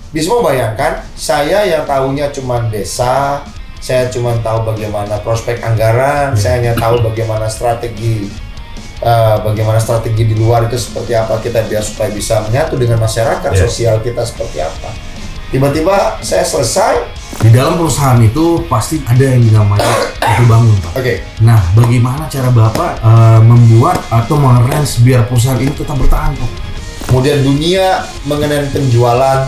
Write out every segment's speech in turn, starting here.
Bismo bayangkan, saya yang tahunya cuma desa, saya cuma tahu bagaimana prospek anggaran, saya hanya tahu bagaimana strategi di luar itu seperti apa kita biar supaya bisa menyatu dengan masyarakat, sosial kita seperti apa. Tiba-tiba saya selesai. Di dalam perusahaan itu pasti ada yang namanya itu bangun, Pak. Oke. Nah, bagaimana cara Bapak membuat atau mengarrange biar perusahaan ini tetap bertahan, Pak? Kemudian dunia mengenai penjualan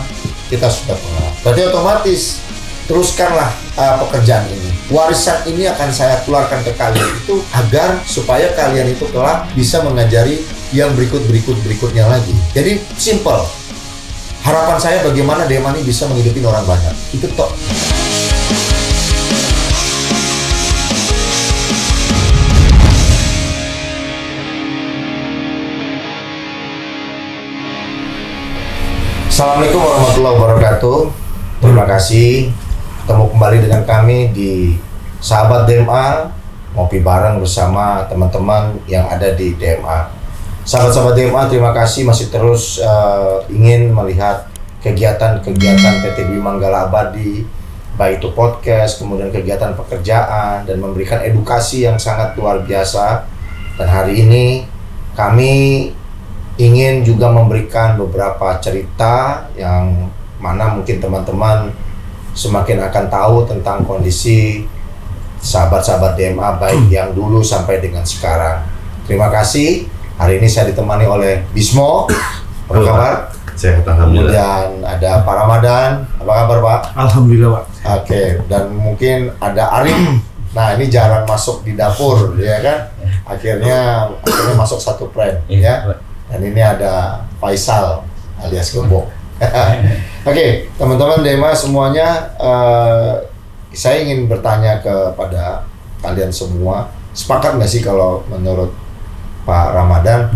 kita sudah pernah. Berarti otomatis teruskanlah pekerjaan ini. Warisan ini akan saya tularkan ke kalian itu agar supaya kalian itu kelak bisa mengajari yang berikutnya lagi. Jadi simple. Harapan saya bagaimana Demani bisa menghidupi orang banyak. Itu top. Assalamualaikum warahmatullahi wabarakatuh. Terima kasih ketemu kembali dengan kami di Sahabat DMA, ngopi bareng bersama teman-teman yang ada di DMA. Sahabat-sahabat DMA, terima kasih masih terus ingin melihat kegiatan-kegiatan PT Bimanggala Abadi, baik itu podcast, kemudian kegiatan pekerjaan, dan memberikan edukasi yang sangat luar biasa. Dan hari ini kami ingin juga memberikan beberapa cerita yang mana mungkin teman-teman semakin akan tahu tentang kondisi sahabat-sahabat DMA baik yang dulu sampai dengan sekarang. Terima kasih. Hari ini saya ditemani oleh Bismo. Apa kabar? Sehat, alhamdulillah. Kemudian ada Pak Ramadan. Apa kabar, Pak? Alhamdulillah, Pak. Oke, dan mungkin ada Arif. Nah, ini jarang masuk di dapur, ya kan? Akhirnya masuk satu brand, ya. Dan ini ada Faisal alias Gembok. Oke, teman-teman DMA semuanya, saya ingin bertanya kepada kalian semua, sepakat nggak sih kalau menurut Pak Ramadan,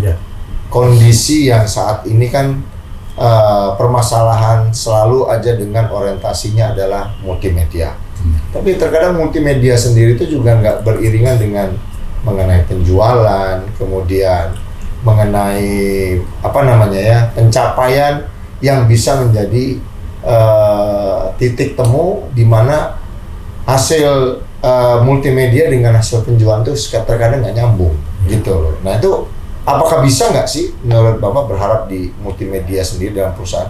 kondisi yang saat ini kan permasalahan selalu aja dengan orientasinya adalah multimedia. Tapi terkadang multimedia sendiri itu juga nggak beriringan dengan mengenai penjualan, kemudian mengenai pencapaian yang bisa menjadi titik temu di mana hasil multimedia dengan hasil penjualan itu terkadang nggak nyambung gitu loh. Nah itu apakah bisa nggak sih menurut Bapak berharap di multimedia sendiri dalam perusahaan?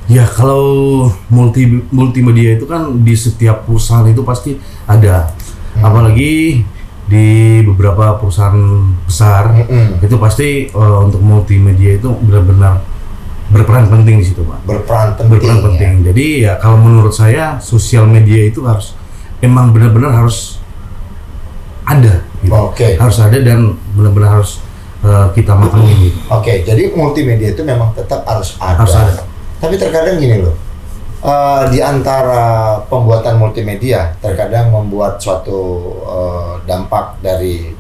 Ya, kalau multimedia itu kan di setiap perusahaan itu pasti ada. Apalagi di beberapa perusahaan besar itu pasti untuk multimedia itu benar-benar berperan penting di situ, Pak. Berperan penting. Ya. Jadi ya kalau menurut saya sosial media itu harus emang benar-benar harus ada. Gitu. Harus ada dan benar-benar harus kita matangin gitu. Jadi multimedia itu memang tetap harus ada. Harus ada. Tapi terkadang gini loh, di antara pembuatan multimedia terkadang membuat suatu dampak dari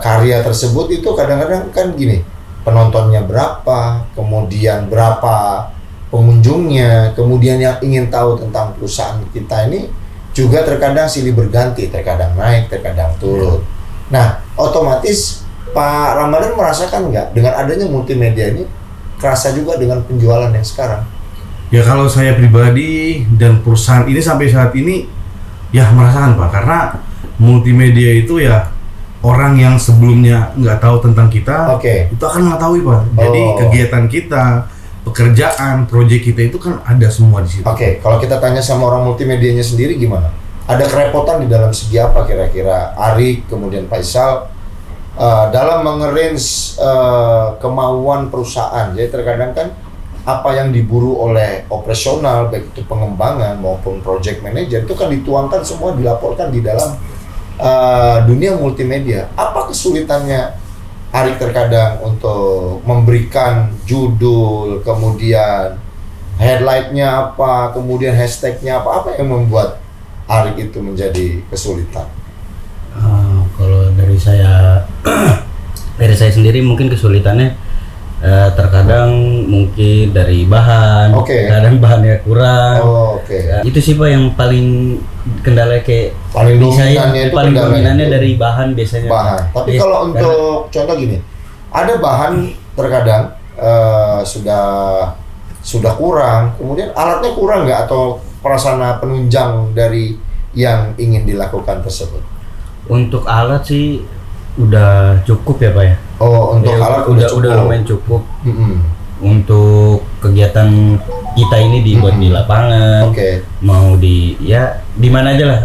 karya tersebut itu kadang-kadang kan gini, penontonnya berapa, kemudian berapa pengunjungnya, kemudian yang ingin tahu tentang perusahaan kita ini juga terkadang silih berganti, terkadang naik, terkadang turun. Nah, otomatis Pak Ramadan merasakan nggak dengan adanya multimedia ini kerasa juga dengan penjualan yang sekarang? Ya kalau saya pribadi dan perusahaan ini sampai saat ini ya merasakan, Pak, karena multimedia itu ya orang yang sebelumnya nggak tahu tentang kita itu akan mengetahui, Pak. Jadi kegiatan kita, pekerjaan, proyek kita itu kan ada semua di situ. Kalau kita tanya sama orang multimedianya sendiri gimana? Ada kerepotan di dalam segi apa kira-kira Ari kemudian Faisal dalam mengerange kemauan perusahaan? Jadi terkadang kan apa yang diburu oleh operasional baik itu pengembangan maupun project manager itu kan dituangkan semua dilaporkan di dalam dunia multimedia. Apa kesulitannya Arik terkadang untuk memberikan judul, kemudian headline-nya apa, kemudian hashtag-nya apa yang membuat Arik itu menjadi kesulitan? Kalau dari saya sendiri mungkin kesulitannya terkadang mungkin dari bahan, kadang bahannya kurang. Itu sih Pak yang paling kendala paling dominannya dari bahan biasanya. Tapi kalau untuk contoh gini, ada bahan terkadang sudah sudah kurang, kemudian alatnya kurang nggak atau prasarana penunjang dari yang ingin dilakukan tersebut? Untuk alat sih udah cukup ya Pak ya. Oh, untuk Ya, alat udah cukup. lumayan cukup. Mm-mm. Untuk kegiatan kita ini dibuat di lapangan, Oke. mau di mana aja lah,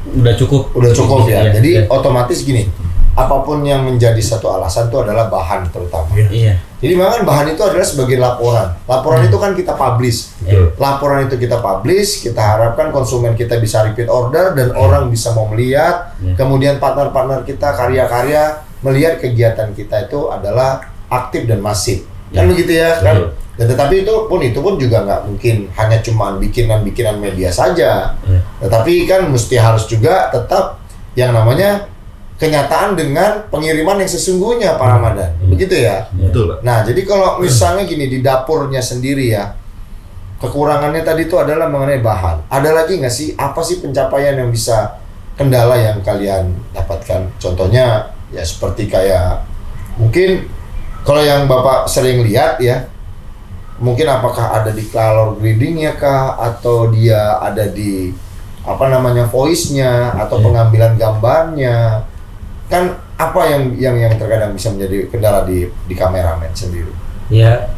udah cukup. Udah cukup ya. Jadi ya. otomatis gini, apapun yang menjadi satu alasan itu adalah bahan terutama. Iya. Jadi memang bahan itu adalah sebagai laporan. Laporan itu kan kita publish. Betul. Laporan itu kita publish, kita harapkan konsumen kita bisa repeat order dan orang bisa mau melihat. Kemudian partner-partner kita karya-karya melihat kegiatan kita itu adalah aktif dan masif. Kan begitu ya kan? Dan tetapi itu pun juga nggak mungkin hanya cuma bikinan media saja. Tetapi kan mesti harus juga tetap yang namanya kenyataan dengan pengiriman yang sesungguhnya Pak Ramadan. Begitu ya? Betul, Pak. Nah, jadi kalau misalnya gini di dapurnya sendiri ya, kekurangannya tadi itu adalah mengenai bahan. Ada lagi nggak sih? Apa sih pencapaian yang bisa kendala yang kalian dapatkan? Contohnya ya seperti kayak mungkin kalau yang Bapak sering lihat ya, mungkin apakah ada di color grading-nya kah, atau dia ada di voice-nya atau pengambilan gambarnya, kan apa yang terkadang bisa menjadi kendala di kameramen sendiri? Ya,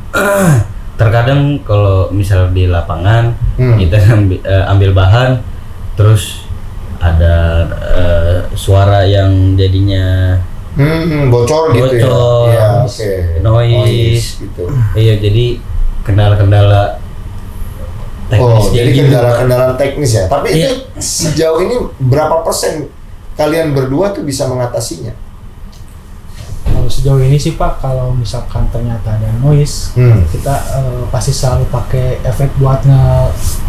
terkadang kalau misal di lapangan kita ambil bahan, terus ada suara yang jadinya bocor gitu ya. Noise gitu. Iya, jadi kendala-kendala teknis. Jadi kendala-kendala teknis ya. Tapi itu sejauh ini berapa persen kalian berdua tuh bisa mengatasinya? Kalau sejauh ini sih Pak, kalau misalkan ternyata ada noise, kita pasti selalu pakai efek buat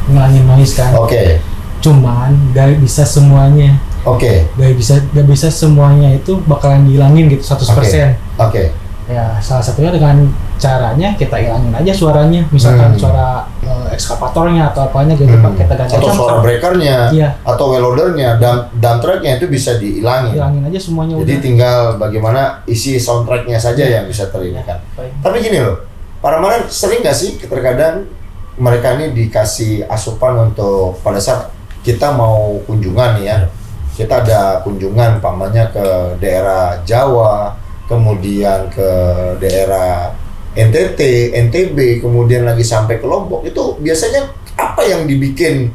ngilangin noise kan. Oke. Cuman gak bisa semuanya. Oke. Gak bisa semuanya itu bakalan dihilangin gitu 100%. Oke. Ya salah satunya dengan caranya kita hilangin aja suaranya, misalkan suara ekskavatornya atau apanya gitu kita ganti atau suara breakernya, atau well loadernya, dump tracknya itu bisa dihilangin. Hilangin aja semuanya. Jadi tinggal bagaimana isi soundtracknya saja yang bisa terinikan. Tapi gini loh, para Ramadan sering nggak sih terkadang mereka ini dikasih asupan untuk pada saat kita mau kunjungan ya, kita ada kunjungan pamannya ke daerah Jawa, kemudian ke daerah NTT, NTB, kemudian lagi sampai ke Lombok, itu biasanya apa yang dibikin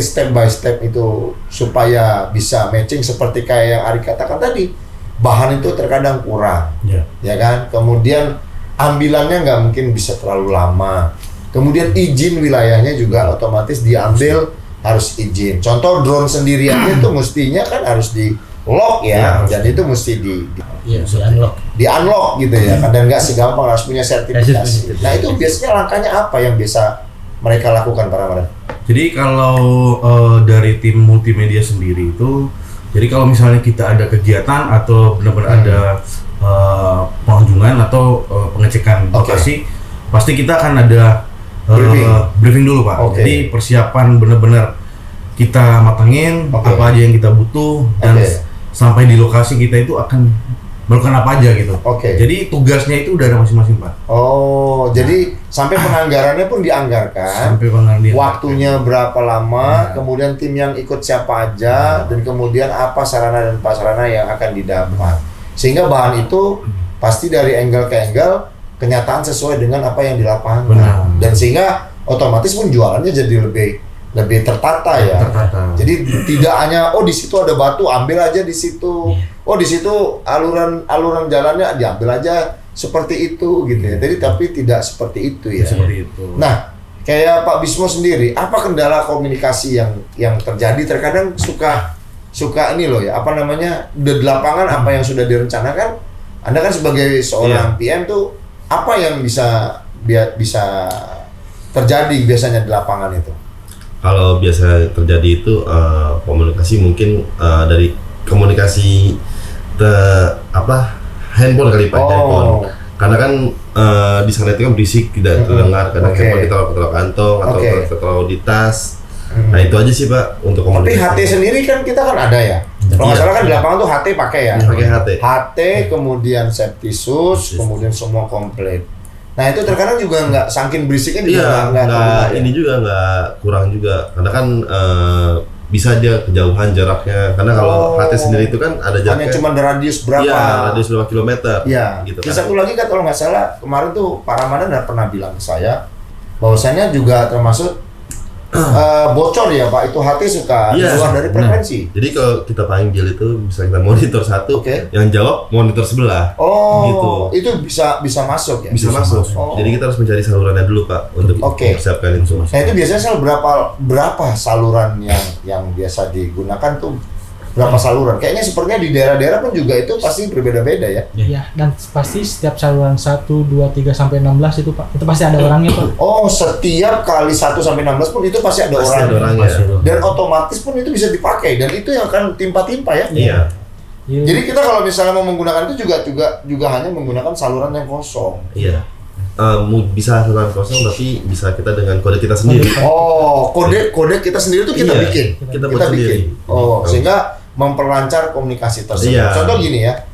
step by step itu supaya bisa matching seperti kayak yang Ari katakan tadi, bahan itu terkadang kurang, ya kan? Kemudian ambilannya nggak mungkin bisa terlalu lama, kemudian izin wilayahnya juga otomatis diambil harus izin. Contoh drone sendiriannya itu mestinya kan harus di lock ya, dan itu mesti di unlock gitu ya, dan nggak segampang, harus punya sertifikasi. Nah itu biasanya langkahnya apa yang biasa mereka lakukan para Ramadan? Jadi kalau dari tim multimedia sendiri itu, jadi kalau misalnya kita ada kegiatan atau benar-benar ada pengunjungan atau pengecekan lokasi, pasti kita akan ada briefing dulu Pak. Jadi persiapan benar-benar kita matengin apa aja yang kita butuh, dan sampai di lokasi kita itu akan melakukan apa aja gitu. Jadi tugasnya itu udah ada masing-masing Pak. Jadi sampai penganggarannya pun dianggarkan. Sampai penganggaran. Waktunya berapa lama, kemudian tim yang ikut siapa aja, dan kemudian apa sarana dan prasarana yang akan didapat. Sehingga bahan itu pasti dari angle ke angle kenyataan sesuai dengan apa yang di lapangan. Dan sehingga otomatis pun jualannya jadi lebih tertata ya. Jadi tidak hanya di situ ada batu, ambil aja di situ. Di situ aluran jalannya diambil aja seperti itu gitu ya. Jadi tapi tidak seperti itu ya. Seperti itu. Nah, kayak Pak Bismo sendiri, apa kendala komunikasi yang terjadi? Terkadang suka ini loh ya, di lapangan apa yang sudah direncanakan. Anda kan sebagai seorang PM tuh apa yang bisa terjadi biasanya di lapangan itu? Kalau biasa terjadi itu komunikasi mungkin dari komunikasi handphone kali Pak, handphone. Karena kan di sana itu kan berisik, tidak terdengar. Kadang handphone kita taruh kantong atau kita taruh di tas. Nah itu aja sih Pak untuk komunikasi. Tapi HT sendiri kan kita kan ada ya. Kalau nggak salah kan di lapangan tuh HT pakai ya. Pakai HT. HT kemudian safety shoes, kemudian semua komplit. Nah itu terkadang juga nggak saking berisiknya juga Iya, nggak kedengar, ya? ini juga nggak kurang juga, karena kan bisa aja kejauhan jaraknya, karena kalau HT sendiri itu kan ada hanya jaraknya. cuma radius berapa? Iya, radius berapa kilometer. Iya. Gitu Di kan. satu lagi kan kalau nggak salah kemarin tuh Pak Ramadan pernah bilang ke saya bahwasannya juga termasuk bocor ya Pak, itu HT suka di Iya, luar dari frekuensi. Jadi kalau kita panggil itu bisa kita monitor satu, Oke. yang jawab monitor sebelah. Oh, itu bisa masuk ya? Bisa masuk. Oh. Jadi kita harus mencari salurannya dulu Pak untuk Oke. mempersiapkan itu. Nah itu biasanya berapa saluran yang biasa digunakan tuh? Berapa saluran? Kayaknya sepertinya di daerah-daerah pun juga itu pasti berbeda-beda ya. Iya, dan pasti setiap saluran 1, 2, 3 sampai 16 itu Pak. Itu pasti ada orangnya Pak. Oh, setiap kali 1 sampai 16 pun itu pasti ada Pasti orang. ada orangnya. Dan otomatis pun itu bisa dipakai dan itu yang akan timpa-timpa ya. Iya. Jadi kita kalau misalnya mau menggunakan itu juga hanya menggunakan saluran yang kosong. Iya. Bisa saluran kosong tapi bisa kita dengan kode kita sendiri. Oh, kode kita sendiri tuh kita Iya, bikin. kita buat sendiri. Oh, sehingga memperlancar komunikasi tersebut. Iya. Contoh gini ya.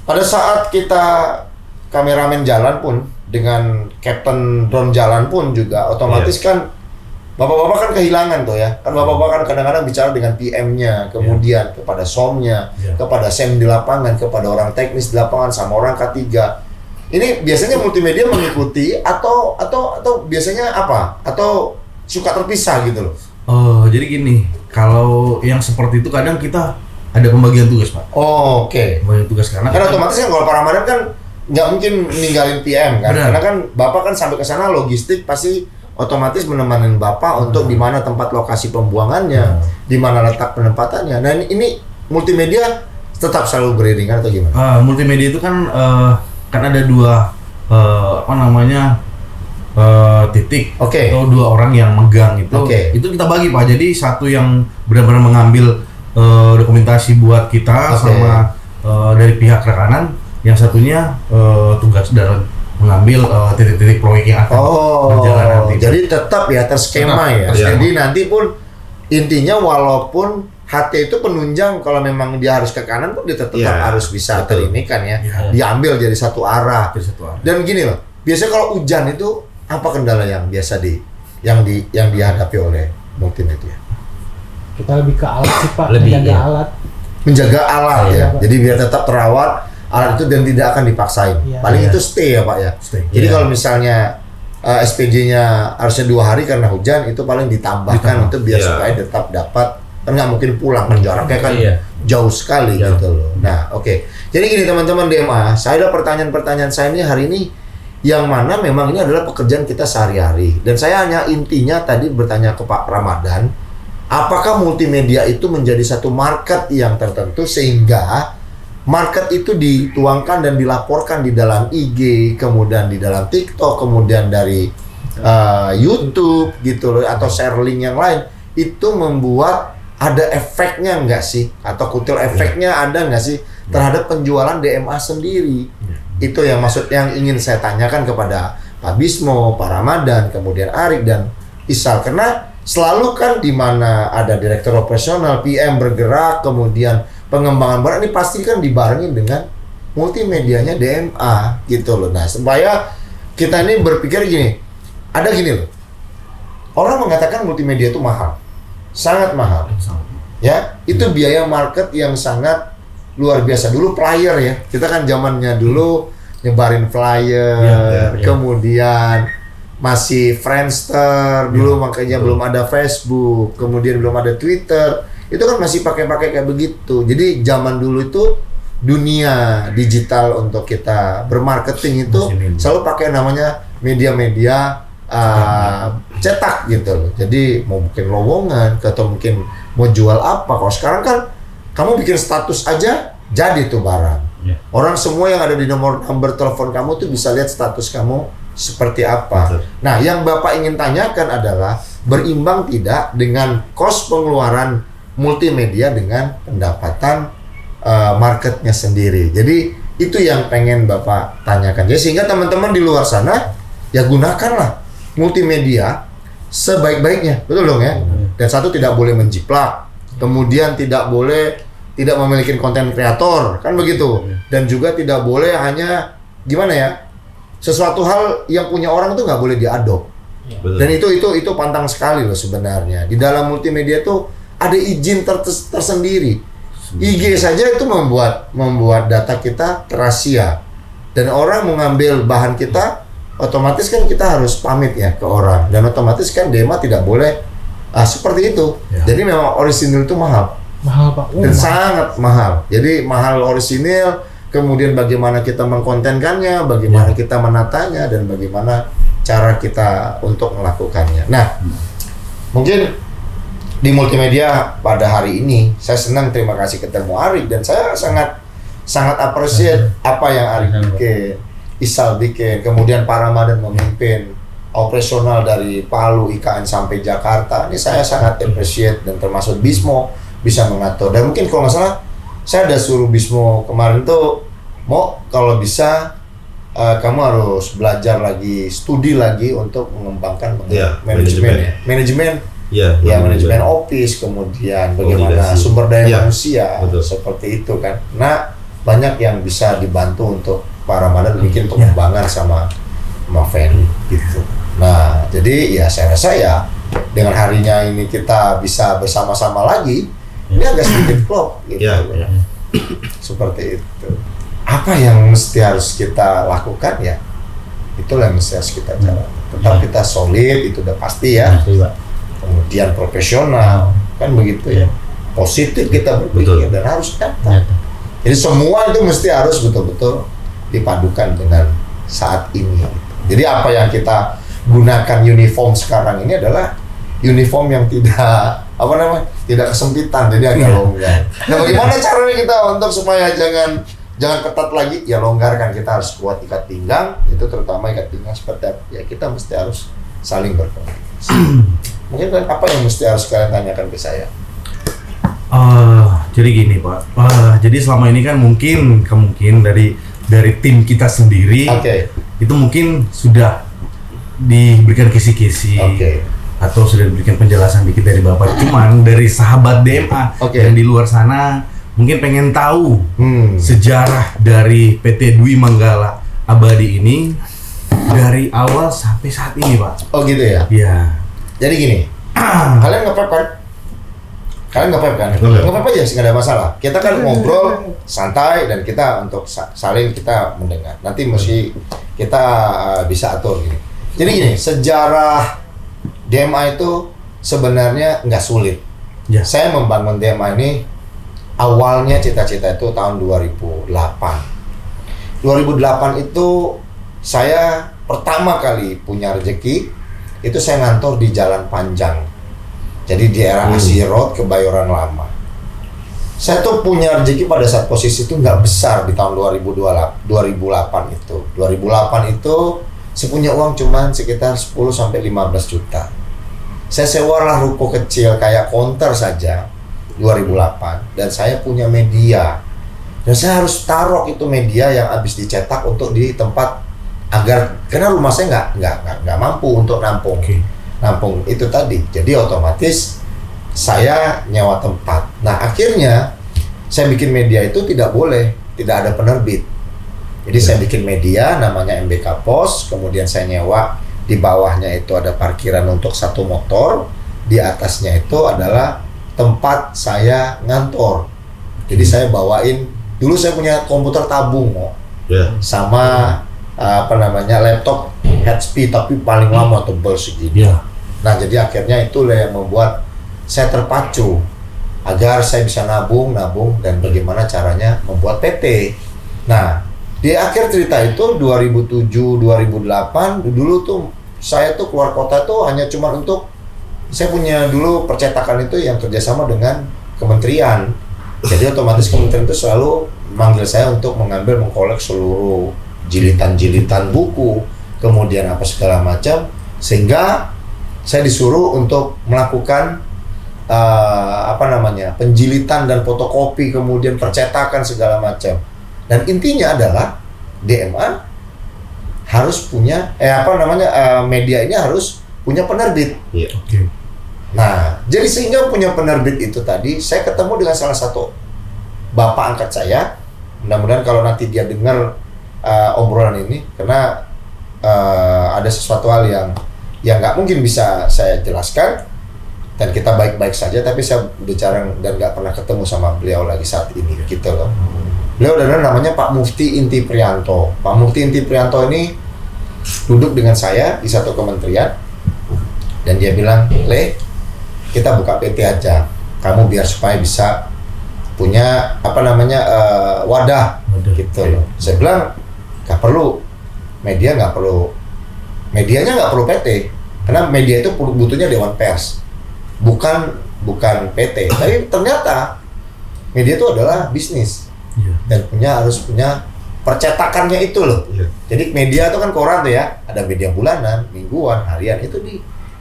Pada saat kita kameramen jalan pun dengan captain drone jalan pun juga otomatis kan bapak-bapak kan kehilangan tuh ya. Kan bapak-bapak kan kadang-kadang bicara dengan PM-nya, kemudian kepada SOM-nya, kepada SEM di lapangan, kepada orang teknis di lapangan sama orang K3. Ini biasanya multimedia mengikuti atau biasanya apa? Atau suka terpisah gitu loh. Jadi gini, kalau yang seperti itu kadang kita ada pembagian tugas Pak. Oh, oke. Pembagian tugas karena Kan otomatis kan kalau Pak Ramadan kan nggak mungkin ninggalin PM kan, Benar. karena kan Bapak kan sampai ke sana logistik pasti otomatis menemani Bapak untuk di mana tempat lokasi pembuangannya, di mana letak penempatannya. Nah ini multimedia tetap selalu beriringan atau gimana? multimedia itu kan ada dua titik Oke. atau dua orang yang megang itu. Oke. Itu kita bagi Pak. Jadi satu yang benar-benar mengambil dokumentasi buat kita Oke. sama dari pihak rekanan, yang satunya tugas dalam mengambil titik-titik proyek yang akan berjalan nanti. Jadi tetap ya terskema ya. Iya. Jadi nanti pun intinya walaupun HT itu penunjang, kalau memang dia harus ke kanan pun dia tetap Iya, harus bisa betul. terinikan kan ya. Iya. Diambil jadi satu arah. Dari satu arah. Dan gini loh, biasanya kalau hujan itu apa kendala yang biasa yang dihadapi oleh multimedia? Kita lebih ke alat sih Pak, Lebih, menjaga iya. alat. Menjaga alat Iya, ya. Pak. Jadi biar tetap terawat alat itu dan tidak akan dipaksain. Iya. Paling Iya. itu stay ya Pak ya. Stay. Jadi Iya. kalau misalnya SPJ-nya harusnya 2 hari karena hujan, itu paling ditambahkan itu biar Iya. supaya tetap dapat, kan nggak mungkin pulang kan jaraknya kan Iya. jauh sekali Iya. gitu loh. Nah oke. Jadi gini teman-teman DMA, saya ada pertanyaan-pertanyaan saya ini hari ini yang mana memang ini adalah pekerjaan kita sehari-hari. Dan saya hanya intinya tadi bertanya ke Pak Ramadan, apakah multimedia itu menjadi satu market yang tertentu sehingga market itu dituangkan dan dilaporkan di dalam IG, kemudian di dalam TikTok, kemudian dari YouTube gitu loh, atau share link yang lain, itu membuat ada efeknya nggak sih? Atau kutil efeknya ada nggak sih terhadap penjualan DMA sendiri? Itu yang yang ingin saya tanyakan kepada Pak Bismo, Pak Ramadan, kemudian Arik dan Isal, karena selalu kan di mana ada direktur operasional, PM bergerak, kemudian pengembangan barang ini pasti kan dibarengi dengan multimedianya DMA gitu loh. Nah, supaya kita ini berpikir gini, ada gini loh. Orang mengatakan multimedia itu mahal. Sangat mahal. Ya, itu biaya market yang sangat luar biasa. Dulu flyer ya. Kita kan zamannya dulu nyebarin flyer, Iya. kemudian masih Friendster dulu, makanya belum ada Facebook, kemudian belum ada Twitter. Itu kan masih pakai kayak begitu. Jadi zaman dulu itu dunia digital untuk kita bermarketing itu selalu pakai namanya media-media cetak gitu loh. Jadi mau bikin lowongan atau mungkin mau jual apa. Kalau sekarang kan kamu bikin status aja jadi tuh barang. Orang semua yang ada di nomor telepon kamu tuh bisa lihat status kamu seperti apa. Nah, yang Bapak ingin tanyakan adalah berimbang tidak dengan kos pengeluaran multimedia dengan pendapatan marketnya sendiri. Jadi itu yang pengen Bapak tanyakan. Jadi sehingga teman-teman di luar sana ya gunakanlah multimedia sebaik-baiknya, betul dong ya. Dan satu, tidak boleh menjiplak, kemudian tidak memiliki konten kreator, kan begitu. Dan juga tidak boleh hanya gimana ya, sesuatu hal yang punya orang itu nggak boleh diadop. Betul. Dan itu pantang sekali loh sebenarnya. Di dalam multimedia tuh ada izin tersendiri. IG saja itu membuat data kita rahasia. Dan orang mengambil bahan kita, otomatis kan kita harus pamit ya ke orang. Dan otomatis kan DMA tidak boleh seperti itu. Ya. Jadi memang orisinil itu mahal. Mahal Pak. Dan sangat mahal. Jadi mahal orisinil, kemudian bagaimana kita mengkontenkannya, bagaimana kita menatanya, dan bagaimana cara kita untuk melakukannya. Nah, mungkin di multimedia pada hari ini saya senang, terima kasih ketemu Arik, dan saya sangat appreciate apa yang Arik bikin, Isal bikin, kemudian Pak Ramadan memimpin operasional dari Palu IKN sampai Jakarta. Ini saya sangat appreciate, dan termasuk Bismo bisa mengatur. Dan mungkin kalau nggak salah saya ada suruh Bismo kemarin tuh, mau kalau bisa kamu harus belajar lagi, studi lagi untuk mengembangkan manajemen manajemen office, kemudian bagaimana sumber daya manusia. Betul. Seperti itu kan. Nah, banyak yang bisa dibantu untuk Pak Ramadan bikin pengembangan sama Ferry gitu. Nah, jadi ya saya rasa ya dengan harinya ini kita bisa bersama-sama lagi. Ini agak sedikit klop gitu. Seperti itu. Apa yang mesti harus kita lakukan ya? Itulah yang mesti harus kita jalan. Tetap kita solid, itu udah pasti ya. Kemudian profesional, kan begitu ya. Positif kita berpikir dan harus nyata. Jadi semua itu mesti harus betul-betul dipadukan dengan saat ini. Jadi apa yang kita gunakan uniform sekarang ini adalah uniform yang tidak tidak kesempitan, jadi agak longgar. Nah, bagaimana caranya kita untuk supaya jangan ketat lagi, ya longgarkan. Kita harus kuat ikat pinggang, itu terutama ikat pinggang seperti apa? Ya kita mesti harus saling berkomunikasi. Mungkin apa yang mesti harus kalian tanyakan ke saya? Jadi gini Pak, jadi selama ini kan mungkin dari tim kita sendiri, itu mungkin sudah diberikan kisi-kisi, atau sudah diberikan penjelasan dikit dari Bapak. Cuman dari sahabat DMA yang di luar sana mungkin pengen tahu sejarah dari PT Dwi Manggala Abadi ini dari awal sampai saat ini, Pak. Oh gitu ya? Iya. Jadi gini, kalian nge-prep kan? Nge-prep aja sih, nggak ada masalah. Kita kan ngobrol santai dan kita untuk saling kita mendengar. Nanti mesti kita bisa atur gini. Jadi gini, sejarah DMA itu sebenarnya nggak sulit. Ya. Saya membangun DMA ini awalnya cita-cita itu tahun 2008. 2008 itu saya pertama kali punya rezeki, itu saya ngantor di Jalan Panjang. Jadi di era Asia Road, Kebayoran Lama. Saya tuh punya rezeki pada saat posisi itu nggak besar di tahun 2008 itu. 2008 itu saya punya uang cuma sekitar 10-15 juta. Saya sewalah ruko kecil kayak counter saja 2008, dan saya punya media, dan saya harus taruh itu media yang habis dicetak untuk di tempat agar, karena rumah saya nggak mampu untuk nampung itu tadi. Jadi otomatis saya nyewa tempat. Nah akhirnya saya bikin media itu tidak ada penerbit. Jadi saya bikin media namanya MBK Pos, kemudian saya nyewa, di bawahnya itu ada parkiran untuk 1 motor, di atasnya itu adalah tempat saya ngantor. Jadi saya bawain, dulu saya punya komputer tabung sama laptop HP tapi paling lama, tebal segini. Nah jadi akhirnya itulah yang membuat saya terpacu agar saya bisa nabung dan bagaimana caranya membuat PT. Nah di akhir cerita itu 2007-2008 dulu tuh saya tuh keluar kota tuh hanya cuma untuk, saya punya dulu percetakan itu yang kerjasama dengan kementerian. Jadi otomatis kementerian itu selalu manggil saya untuk mengkolek seluruh jilitan-jilitan buku, kemudian apa segala macam, sehingga saya disuruh untuk melakukan penjilitan dan fotokopi, kemudian percetakan segala macam. Dan intinya adalah DMA harus punya media ini harus punya penerbit. Nah, jadi sehingga punya penerbit itu tadi, saya ketemu dengan salah satu bapak angkat saya. Mudah-mudahan kalau nanti dia dengar obrolan ini, karena ada sesuatu hal yang nggak mungkin bisa saya jelaskan, dan kita baik-baik saja, tapi saya bicara dan nggak pernah ketemu sama beliau lagi saat ini gitu loh. Beliau adalah namanya Pak Mufti Inti Priyanto. Pak Mufti Inti Priyanto ini duduk dengan saya di satu kementerian dan dia bilang, "Le, kita buka PT aja, kamu biar supaya bisa punya wadah gitu loh." Saya bilang, "Nggak perlu, medianya nggak perlu PT, karena media itu butuhnya Dewan Pers, bukan PT." Tapi ternyata media itu adalah bisnis dan harus punya percetakannya itu loh. Jadi media itu kan koran tuh ya, ada media bulanan, mingguan, harian, itu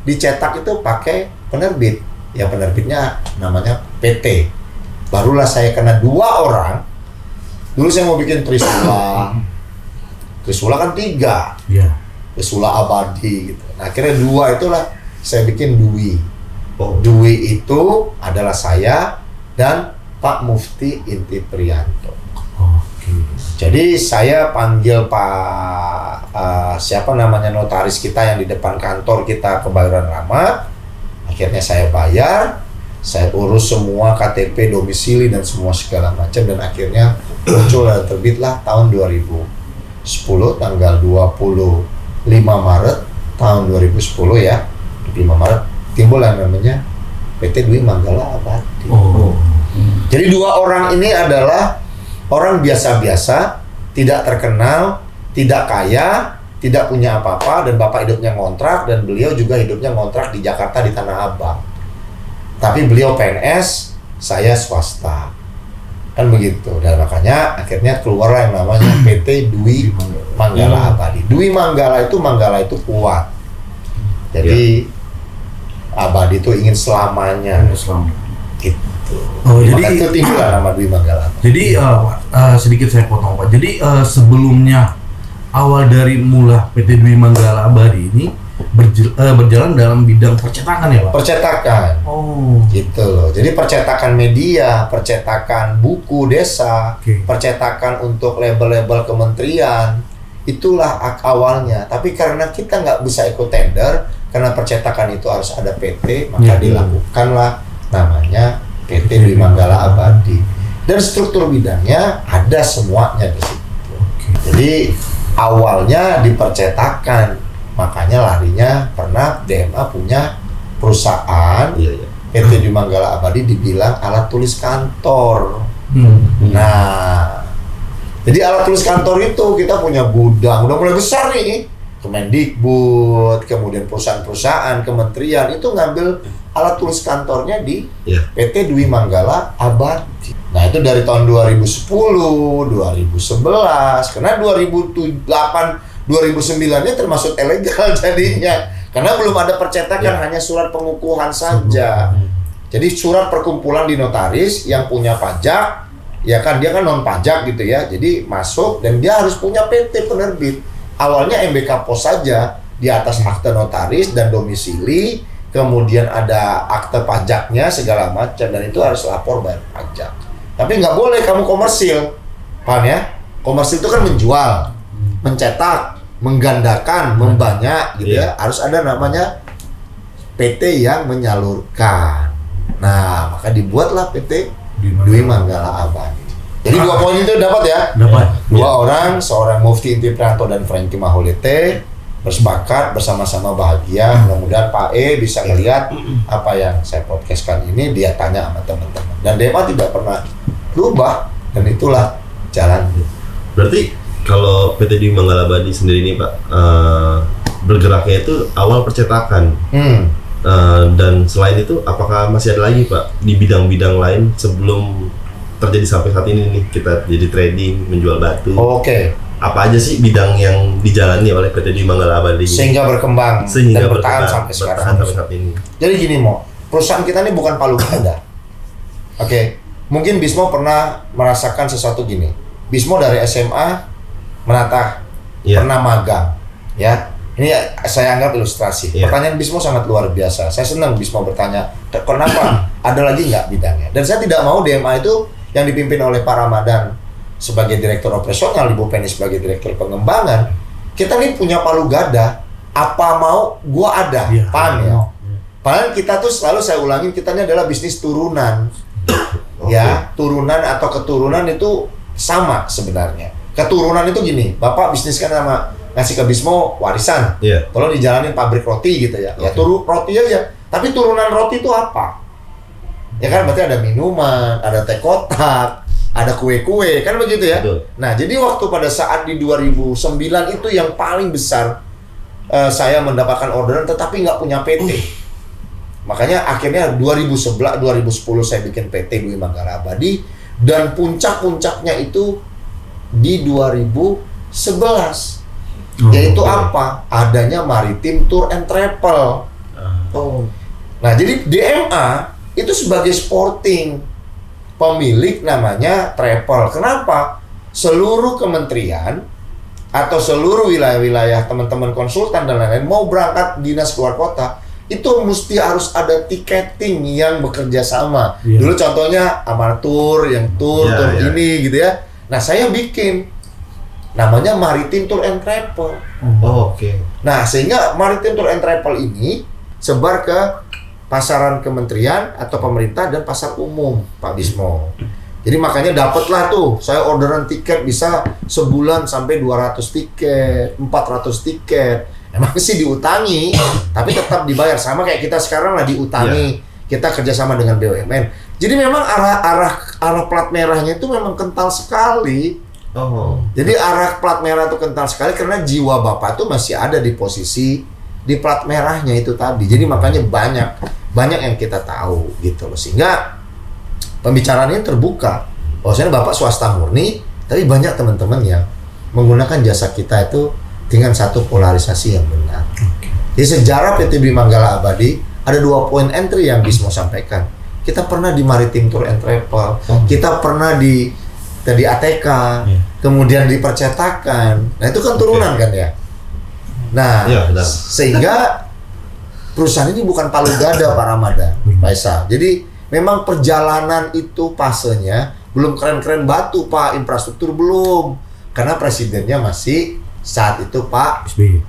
dicetak itu pakai penerbit. Ya penerbitnya namanya PT. Barulah saya kena 2 orang. Dulu saya mau bikin Trisula kan 3. Trisula Abadi gitu. Nah, akhirnya 2 itulah saya bikin Dwi. Dwi itu adalah saya dan Pak Mufti Inti Priyanto. Jadi saya panggil Pak notaris kita yang di depan kantor kita Kebayoran Lama. Akhirnya saya bayar, saya urus semua KTP, domisili dan semua segala macam, dan akhirnya muncul dan terbitlah tahun 2010 tanggal 25 Maret tahun 2010 ya. 25 Maret timbul yang namanya PT Dwi Manggala Abadi. Jadi 2 orang ini adalah orang biasa-biasa, tidak terkenal, tidak kaya, tidak punya apa-apa, dan bapak hidupnya ngontrak, dan beliau juga hidupnya ngontrak di Jakarta di Tanah Abang. Tapi beliau PNS, saya swasta. Kan begitu. Dan makanya akhirnya keluarlah yang namanya PT Dwi Manggala Abadi. Dwi Manggala itu kuat. Jadi Abadi itu ingin selamanya. Gitu. Jadi itu timbul nama Dwi Manggala. Jadi sedikit saya potong Pak. Jadi sebelumnya awal dari mula PT Dwi Manggala Abadi ini berjalan dalam bidang percetakan ya Pak? Percetakan. Gitu loh. Jadi percetakan media, percetakan buku desa, percetakan untuk label-label kementerian, itulah awalnya. Tapi karena kita nggak bisa ikut tender, karena percetakan itu harus ada PT, maka dilakukanlah namanya PT Dwi Manggala Abadi. Dan struktur bidangnya ada semuanya di situ. Jadi awalnya di percetakan, makanya larinya pernah DMA punya perusahaan PT Dwi Manggala Abadi dibilang alat tulis kantor. Nah, jadi alat tulis kantor itu kita punya gudang, udah mulai besar nih. Kemendikbud, kemudian perusahaan-perusahaan, kementerian itu ngambil alat tulis kantornya di PT Dwi Manggala Abadi. Nah itu dari tahun 2010, 2011, karena 2008, 2009-nya termasuk ilegal jadinya. Karena belum ada percetakan, hanya surat pengukuhan saja. Jadi surat perkumpulan di notaris yang punya pajak, ya kan dia kan non pajak gitu ya. Jadi masuk dan dia harus punya PT penerbit. Awalnya MBK Pos saja, di atas akte notaris dan domisili, kemudian ada akte pajaknya segala macam, dan itu harus lapor bayar pajak. Tapi nggak boleh kamu komersil, paham ya? Komersil itu kan menjual, mencetak, menggandakan, membanyak gitu ya. Harus ada namanya PT yang menyalurkan. Nah, maka dibuatlah PT Dwi Manggala Abadi. Jadi 2 poin itu dapat ya? Dapat. 2 orang, seorang Mufti Inti Priyanto dan Franky Maholete bersepakat bersama-sama bahagia. Mudah-mudahan Pak E bisa melihat apa yang saya podcastkan ini, dia tanya sama teman-teman. Dan DMA tidak pernah berubah, dan itulah jalan. Berarti kalau PT Dwi Manggala Abadi sendiri ini Pak, bergeraknya itu awal percetakan. Dan selain itu, apakah masih ada lagi Pak di bidang-bidang lain sebelum terjadi sampai saat ini nih, kita jadi trading, menjual batu? Apa aja sih bidang yang dijalani oleh PT Dwi Manggala Abadi sehingga berkembang dan bertahan sampai sekarang? Saat ini. Jadi gini perusahaan kita ini bukan palu gada. Mungkin Bismo pernah merasakan sesuatu gini. Bismo dari SMA menata, pernah magang, ya. Ini saya anggap ilustrasi. Pertanyaan Bismo sangat luar biasa. Saya senang Bismo bertanya, kenapa? Ada lagi nggak bidangnya? Dan saya tidak mau DMA itu yang dipimpin oleh Pak Ramadan sebagai direktur operasional, Ibu Penny sebagai direktur pengembangan, kita nih punya palu gada, apa mau gua ada, Iya. paham ya? Padahal kita tuh selalu saya ulangin, kita ini adalah bisnis turunan. Ya, turunan atau keturunan itu sama sebenarnya. Keturunan itu gini, Bapak bisnis kan sama ngasih ke Bismo warisan. Iya. Tolong dijalanin pabrik roti gitu ya. Ya roti aja. Tapi turunan roti itu apa? Ya kan berarti ada minuman, ada teh kotak, ada kue-kue, kan begitu ya? Betul. Nah, jadi waktu pada saat di 2009 itu yang paling besar saya mendapatkan orderan tetapi nggak punya PT. Makanya akhirnya 2010 saya bikin PT Dwi Manggala Abadi dan puncak-puncaknya itu di 2011. Yaitu apa? Adanya Maritim Tour and Travel. Nah, jadi DMA itu sebagai sporting, pemilik namanya travel. Kenapa? Seluruh kementerian atau seluruh wilayah-wilayah teman-teman konsultan dan lain-lain mau berangkat dinas keluar kota, itu mesti harus ada tiketing yang bekerja sama. Iya. Dulu contohnya Amartur, yang tour Iya. ini gitu ya. Nah, saya bikin namanya Maritim Tour and Travel. Oh, oke. Nah, sehingga Maritim Tour and Travel ini sebar ke pasaran kementerian atau pemerintah dan pasar umum, Pak Bismo. Jadi makanya dapatlah tuh, saya orderan tiket bisa sebulan sampai 200 tiket, 400 tiket. Emang sih diutangi, tapi tetap dibayar. Sama kayak kita sekarang lah diutangi. Kita kerjasama dengan BUMN. Jadi memang arah plat merahnya itu memang kental sekali. Oh. Jadi arah plat merah itu kental sekali karena jiwa Bapak tuh masih ada di posisi di plat merahnya itu tadi. Jadi makanya banyak yang kita tahu gitu loh. Sehingga pembicaraannya terbuka. Bahwasanya Bapak swasta murni, tapi banyak teman-teman yang menggunakan jasa kita itu dengan satu polarisasi yang benar. Di sejarah PT Dwi Manggala Abadi ada 2 poin entry yang Bismo sampaikan. Kita pernah di Maritim Tour and Travel, kita pernah di ATK, kemudian di percetakan. Nah, itu kan turunan kan ya. Nah, Iya, benar. sehingga perusahaan ini bukan palu gada Pak Ramadan, Faisal. Jadi memang perjalanan itu fasenya belum keren-keren batu Pak, infrastruktur belum. Karena presidennya masih saat itu Pak SBY.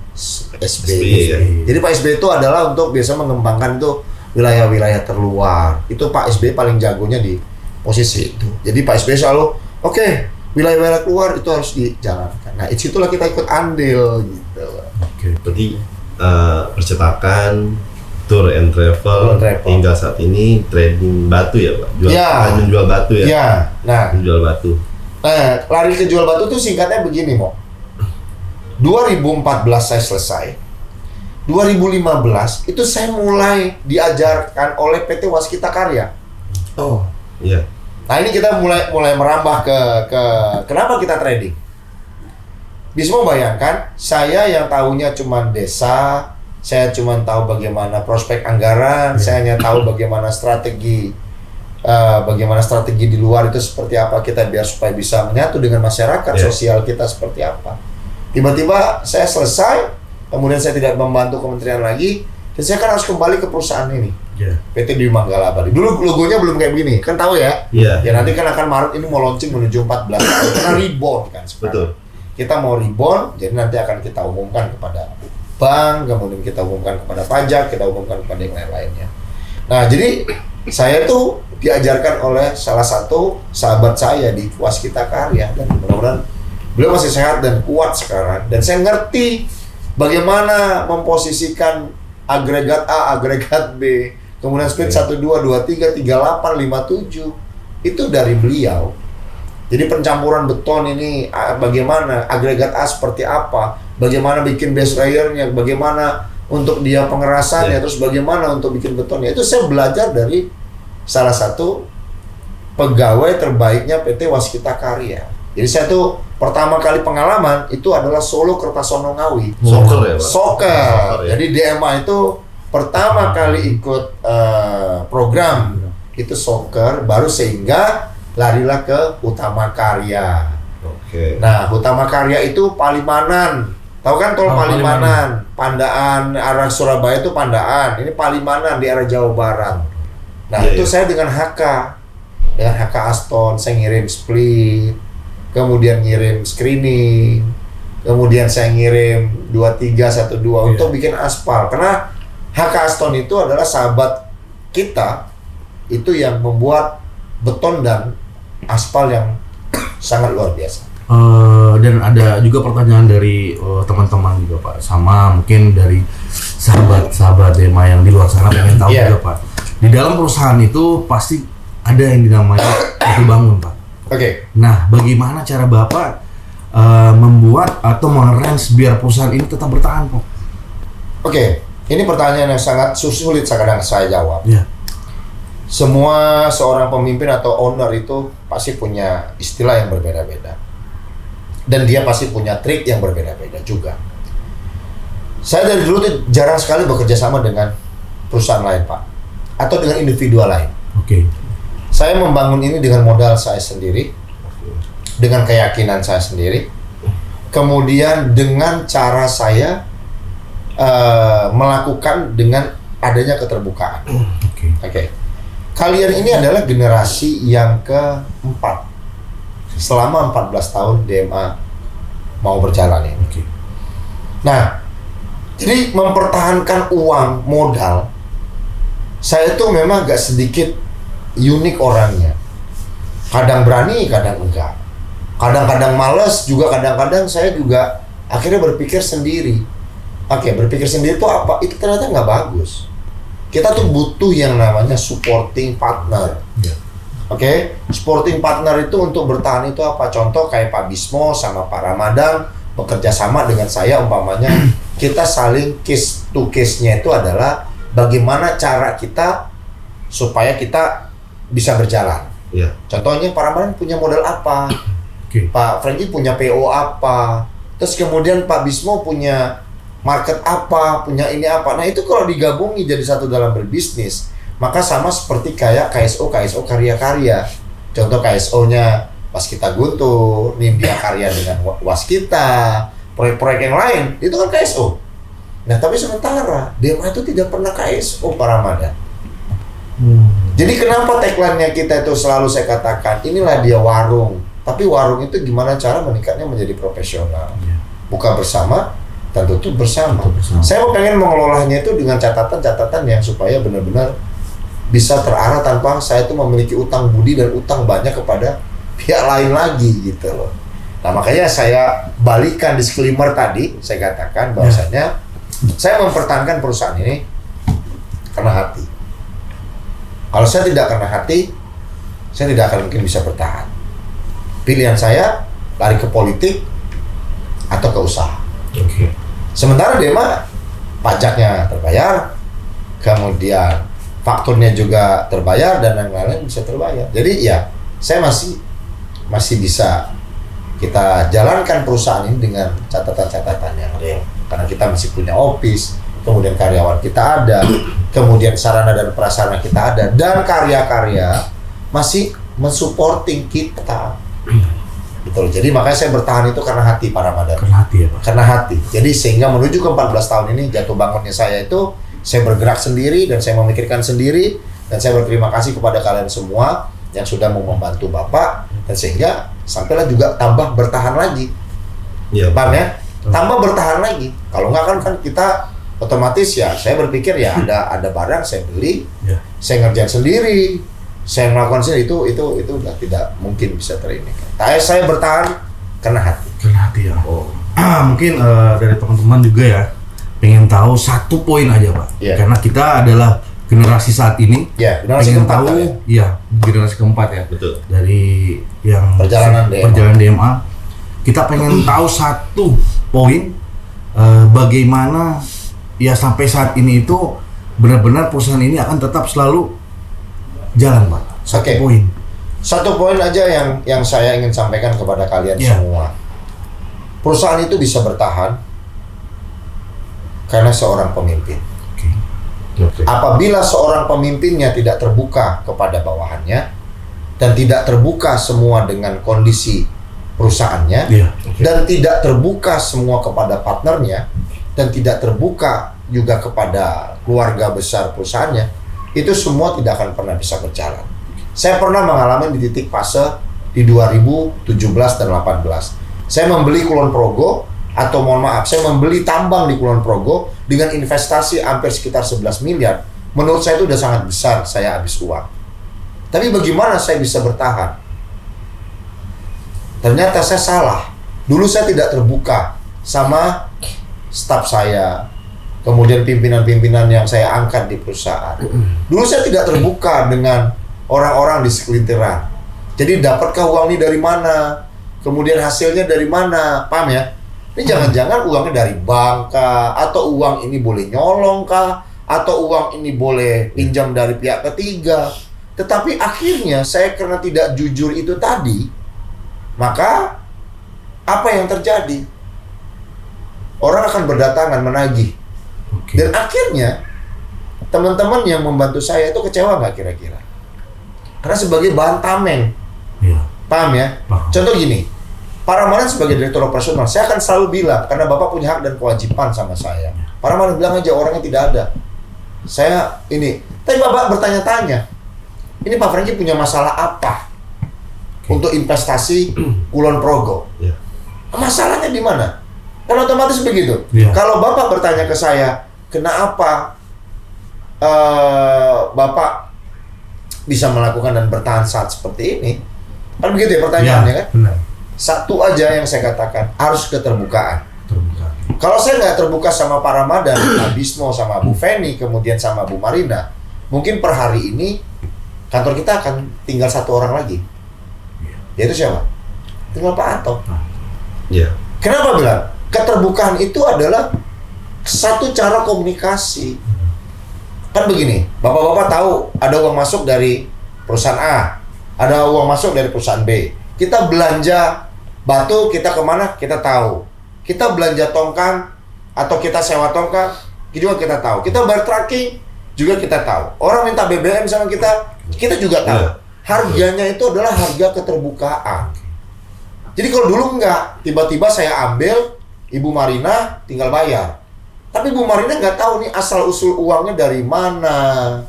SBY. ya. Jadi Pak SBY itu adalah untuk biasa mengembangkan itu wilayah-wilayah terluar. Itu Pak SBY paling jagonya di posisi itu. Jadi Pak SBY selalu, oke, wilayah-wilayah keluar itu harus dijalankan. Nah, disitulah kita ikut andil gitu. Berarti percetakan, tour and Tour travel, and travel. hingga saat ini trading batu ya Pak? Menjual batu ya? Ya, nah, Menjual batu. lari ke jual batu tuh singkatnya begini, Mo. 2014 saya selesai. 2015 itu saya mulai diajarkan oleh PT Waskita Karya. Oh, iya. Nah, ini kita mulai merambah ke kenapa kita trading. Bismo bayangkan, saya yang tahunya cuma desa, saya cuma tahu bagaimana prospek anggaran, saya hanya tahu bagaimana strategi di luar itu seperti apa kita biar supaya bisa menyatu dengan masyarakat, sosial kita seperti apa. Tiba-tiba saya selesai, kemudian saya tidak membantu kementerian lagi, dan saya kan harus kembali ke perusahaan ini, PT Dwi Manggala Abadi. Dulu logonya belum kayak begini, kan tahu ya? Iya. Ya nanti kan akan Maret ini mau launching menuju 14 tahun, karena reborn kan sekarang. Betul. Kita mau reborn, jadi nanti akan kita umumkan kepada bank, kemudian kita umumkan kepada pajak, kita umumkan kepada yang lain-lainnya. Nah, jadi saya tuh diajarkan oleh salah satu sahabat saya di Waskita Karya, dan mudah-mudahan beliau masih sehat dan kuat sekarang. Dan saya ngerti bagaimana memposisikan agregat A, agregat B, kemudian speed 1, 2, 2, 3, 38, 57 itu dari beliau. Jadi pencampuran beton ini bagaimana, agregat A seperti apa, bagaimana bikin base layernya, bagaimana untuk dia pengerasannya, terus bagaimana untuk bikin betonnya. Itu saya belajar dari salah satu pegawai terbaiknya PT Waskita Karya. Jadi saya tuh pertama kali pengalaman itu adalah Solo Kertasono Ngawi. Soccer ya Pak? Soccer. Ya? Jadi DMA itu pertama kali ikut program itu soccer, baru sehingga larilah ke Utama Karya. Oke. Nah, Utama Karya itu Palimanan. Tahu kan tol Palimanan? Pandaan arah Surabaya itu Pandaan. Ini Palimanan di arah Jawa Barat. Nah, itu saya dengan HK Aston, saya ngirim split, kemudian ngirim screening, kemudian saya ngirim 2312 untuk bikin aspal. Karena HK Aston itu adalah sahabat kita, itu yang membuat beton dan aspal yang sangat luar biasa. Dan ada juga pertanyaan dari teman-teman juga Pak, sama mungkin dari sahabat-sahabat DEMA yang di luar sana pengen tahu juga Pak. Di dalam perusahaan itu pasti ada yang dinamanya Jatuh Bangun Pak. Oke. Nah, bagaimana cara Bapak membuat atau mengarrange biar perusahaan ini tetap bertahan Pak? Oke, ini pertanyaan yang sangat sulit kadang saya jawab. Ya. Semua seorang pemimpin atau owner itu pasti punya istilah yang berbeda-beda. Dan dia pasti punya trik yang berbeda-beda juga. Saya dari dulu tuh jarang sekali bekerja sama dengan perusahaan lain, Pak. Atau dengan individual lain. Oke. Saya membangun ini dengan modal saya sendiri. Dengan keyakinan saya sendiri. Kemudian dengan cara saya melakukan dengan adanya keterbukaan. Oke. Kalian ini adalah generasi yang keempat selama 14 tahun DMA mau berjalan ini. Oke. Nah, jadi mempertahankan uang modal, saya tuh memang agak sedikit unik orangnya. Kadang berani, kadang enggak. Kadang-kadang males, juga kadang-kadang saya juga akhirnya berpikir sendiri. Oke, berpikir sendiri itu apa? Itu ternyata nggak bagus. Kita tuh butuh yang namanya supporting partner. Oke, supporting partner itu untuk bertahan itu apa? Contoh kayak Pak Bismo sama Pak Ramadan bekerja sama dengan saya, umpamanya kita saling case to case-nya itu adalah bagaimana cara kita supaya kita bisa berjalan. Iya. Contohnya Pak Ramadan punya modal apa? Pak Franky punya PO apa? Terus kemudian Pak Bismo punya market apa? Punya ini apa? Nah, itu kalau digabungi jadi satu dalam berbisnis, maka sama seperti kayak KSO karya-karya. Contoh KSO-nya Waskita Guntur, Nindya Karya dengan Waskita, proyek-proyek yang lain, itu kan KSO. Nah, tapi sementara DMA itu tidak pernah KSO, Pak Ramadan. Jadi kenapa tagline-nya kita itu selalu saya katakan, inilah dia warung. Tapi warung itu gimana cara meningkatnya menjadi profesional. Buka bersama, dan tutup bersama. Saya pengen mengelolanya itu dengan catatan-catatan yang supaya benar-benar bisa terarah tanpa saya itu memiliki utang budi dan utang banyak kepada pihak lain lagi gitu loh. Nah, makanya saya balikan disclaimer tadi, saya katakan bahwasanya saya mempertahankan perusahaan ini karena hati. Kalau saya tidak karena hati, saya tidak akan mungkin bisa bertahan. Pilihan saya lari ke politik atau ke usaha. Sementara DEMA pajaknya terbayar, kemudian fakturnya juga terbayar dan yang lain bisa terbayar. Jadi ya saya masih bisa kita jalankan perusahaan ini dengan catatan-catatan yang real. Karena kita masih punya office, kemudian karyawan kita ada, kemudian sarana dan prasarana kita ada, dan karya-karya masih mensupporting kita. Betul. Jadi makanya saya bertahan itu karena hati, Pak Ramadan. Karena hati ya Pak. Karena hati. Jadi sehingga menuju ke 14 tahun ini jatuh bangunnya saya itu saya bergerak sendiri dan saya memikirkan sendiri, dan saya berterima kasih kepada kalian semua yang sudah mau membantu Bapak, dan sehingga sampailah juga tambah bertahan lagi. Iya, Bang ya, tambah bertahan lagi. Kalau nggak kan kita otomatis ya saya berpikir ya ada barang saya beli, saya ngerjain sendiri, saya melakukan sendiri, itu udah tidak mungkin bisa terini. Tapi saya bertahan karena hati. Karena hati ya. Mungkin dari teman-teman juga ya pengen tahu satu poin aja Pak. Karena kita adalah generasi saat ini. Generasi pengen keempat tahu generasi keempat ya. Betul. Dari yang perjalanan DMA. Kita pengen tahu satu poin bagaimana ya sampai saat ini itu benar-benar perusahaan ini akan tetap selalu jalan Pak. Satu poin. Satu poin aja yang saya ingin sampaikan kepada kalian semua. Perusahaan itu bisa bertahan karena seorang pemimpin. Apabila seorang pemimpinnya tidak terbuka kepada bawahannya dan tidak terbuka semua dengan kondisi perusahaannya, dan tidak terbuka semua kepada partnernya, dan tidak terbuka juga kepada keluarga besar perusahaannya, itu semua tidak akan pernah bisa berjalan. Saya pernah mengalami di titik fase di 2017 dan 2018. Saya membeli Kulon Progo atau mohon maaf, saya membeli tambang di Kulon Progo dengan investasi hampir sekitar 11 miliar, menurut saya itu udah sangat besar saya habis uang. Tapi bagaimana saya bisa bertahan? Ternyata saya salah. Dulu saya tidak terbuka sama staf saya, kemudian pimpinan-pimpinan yang saya angkat di perusahaan. Dulu saya tidak terbuka dengan orang-orang di sekelintiran. Jadi dapatkah uang ini dari mana? Kemudian hasilnya dari mana? Paham ya? Ini jangan-jangan uangnya dari bank kah? Atau uang ini boleh nyolong kah? Atau uang ini boleh pinjam dari pihak ketiga? Tetapi akhirnya saya karena tidak jujur itu tadi, maka apa yang terjadi? Orang akan berdatangan menagih. Dan akhirnya teman-teman yang membantu saya itu kecewa nggak kira-kira? Karena sebagai bahan tameng. Iya. Paham ya? Paham. Contoh gini, Pak Ramadan sebagai direktur operasional, saya akan selalu bilang, karena Bapak punya hak dan kewajiban sama saya. Pak Ramadan bilang aja orangnya tidak ada. Saya ini, tapi Bapak bertanya-tanya, ini Pak Franky punya masalah apa untuk investasi Kulon Progo? Ya. Masalahnya di mana? Kan otomatis begitu. Iya. Kalau Bapak bertanya ke saya, kenapa Bapak bisa melakukan dan bertahan saat seperti ini? Kan begitu ya pertanyaannya kan? Benar. Satu aja yang saya katakan, harus keterbukaan. Terbuka. Kalau saya nggak terbuka sama Pak Ramadan, Pak Bismo, sama Bu Feni, kemudian sama Bu Marina, mungkin per hari ini kantor kita akan tinggal satu orang lagi. Yaitu siapa? Tinggal Pak Anto. Iya. Kenapa bilang? Keterbukaan itu adalah satu cara komunikasi. Kan begini, bapak-bapak tahu ada uang masuk dari perusahaan A, ada uang masuk dari perusahaan B. Kita belanja batu, kita kemana? Kita tahu. Kita belanja tongkang atau kita sewa tongkang, juga kita tahu. Kita bayar tracking, juga kita tahu. Orang minta BBM sama kita juga tahu. Harganya itu adalah harga keterbukaan. Jadi kalau dulu enggak, tiba-tiba saya ambil, Ibu Marina tinggal bayar. Tapi Ibu Marina nggak tahu nih asal-usul uangnya dari mana.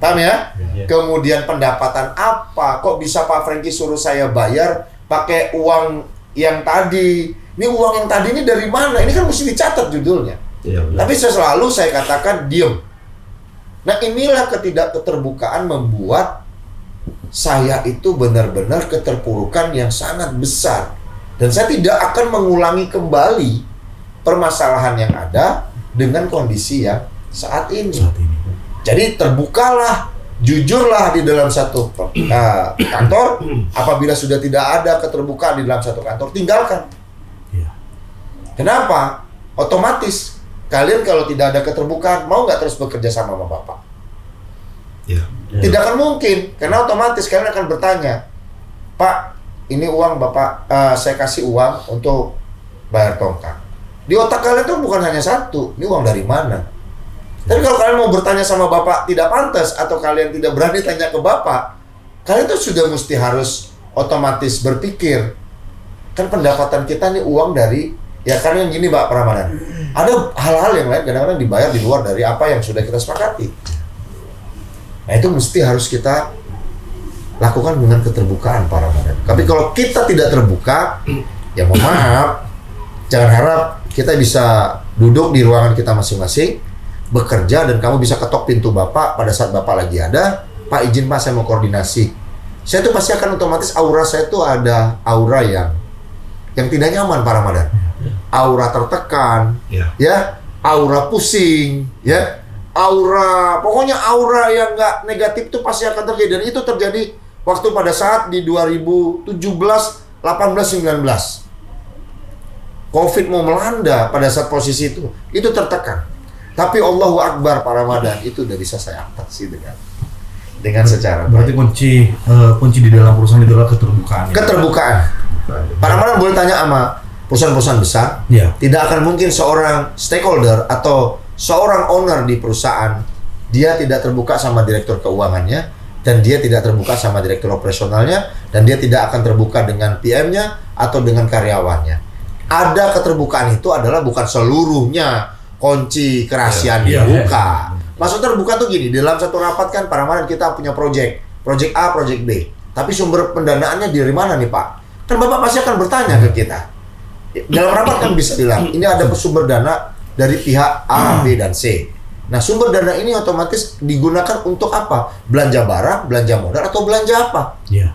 Paham ya? Kemudian pendapatan apa? Kok bisa Pak Franky suruh saya bayar pakai uang yang tadi? Ini uang yang tadi ini dari mana? Ini kan mesti dicatat judulnya. Iya, benar. Tapi selalu saya katakan diem. Nah inilah ketidakketerbukaan membuat saya itu benar-benar keterpurukan yang sangat besar. Dan saya tidak akan mengulangi kembali permasalahan yang ada dengan kondisi yang saat ini. Jadi terbukalah, jujurlah di dalam satu kantor. Apabila sudah tidak ada keterbukaan di dalam satu kantor, tinggalkan. Kenapa? Otomatis kalian kalau tidak ada keterbukaan, mau nggak terus bekerja sama Bapak? Iya. Tidak akan mungkin, karena otomatis kalian akan bertanya, Pak, ini uang Bapak, saya kasih uang untuk bayar tongkang. Di otak kalian itu bukan hanya satu, ini uang dari mana? Tapi kalau kalian mau bertanya sama Bapak tidak pantas, atau kalian tidak berani tanya ke Bapak, kalian tuh sudah mesti harus otomatis berpikir, kan pendapatan kita nih uang dari, ya karena yang gini Pak Ramadan, ada hal-hal yang lain kadang-kadang dibayar di luar dari apa yang sudah kita sepakati. Nah itu mesti harus kita lakukan dengan keterbukaan Pak Ramadan. Tapi kalau kita tidak terbuka, ya mohon maaf, jangan harap kita bisa duduk di ruangan kita masing-masing, bekerja dan kamu bisa ketok pintu Bapak pada saat Bapak lagi ada, Pak izin Pak saya mau koordinasi. Saya tuh pasti akan otomatis aura saya tuh ada aura yang tidak nyaman Pak Ramadan. Aura tertekan, ya, aura pusing, ya, aura, pokoknya aura yang nggak negatif tuh pasti akan terjadi. Dan itu terjadi waktu pada saat di 2017, 18, 19. Covid mau melanda pada saat posisi itu tertekan. Tapi Allahu Akbar Pak Ramadan, itu udah bisa saya atasi dengan secara Berarti kunci di dalam perusahaan itu adalah keterbukaan. Keterbukaan. Pak Ramadan boleh tanya sama perusahaan-perusahaan besar, tidak akan mungkin seorang stakeholder atau seorang owner di perusahaan dia tidak terbuka sama direktur keuangannya, dan dia tidak terbuka sama direktur operasionalnya, dan dia tidak akan terbuka dengan PM-nya atau dengan karyawannya. Ada keterbukaan itu adalah bukan seluruhnya kunci kerahasiaan dibuka. Maksud terbuka tuh gini, dalam satu rapat kan Pak Ramadan kita punya project A, project B. Tapi sumber pendanaannya dari mana nih Pak? Kan Bapak pasti akan bertanya ke kita. dalam rapat kan bisa bilang ini ada sumber dana dari pihak A, B, dan C. Nah, sumber dana ini otomatis digunakan untuk apa? Belanja barang, belanja modal, atau belanja apa? Iya.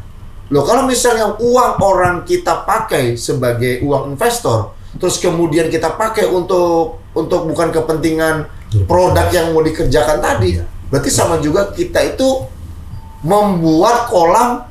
Loh, kalau misalnya uang orang kita pakai sebagai uang investor, terus kemudian kita pakai untuk bukan kepentingan produk yang mau dikerjakan tadi, berarti sama juga kita itu membuat kolam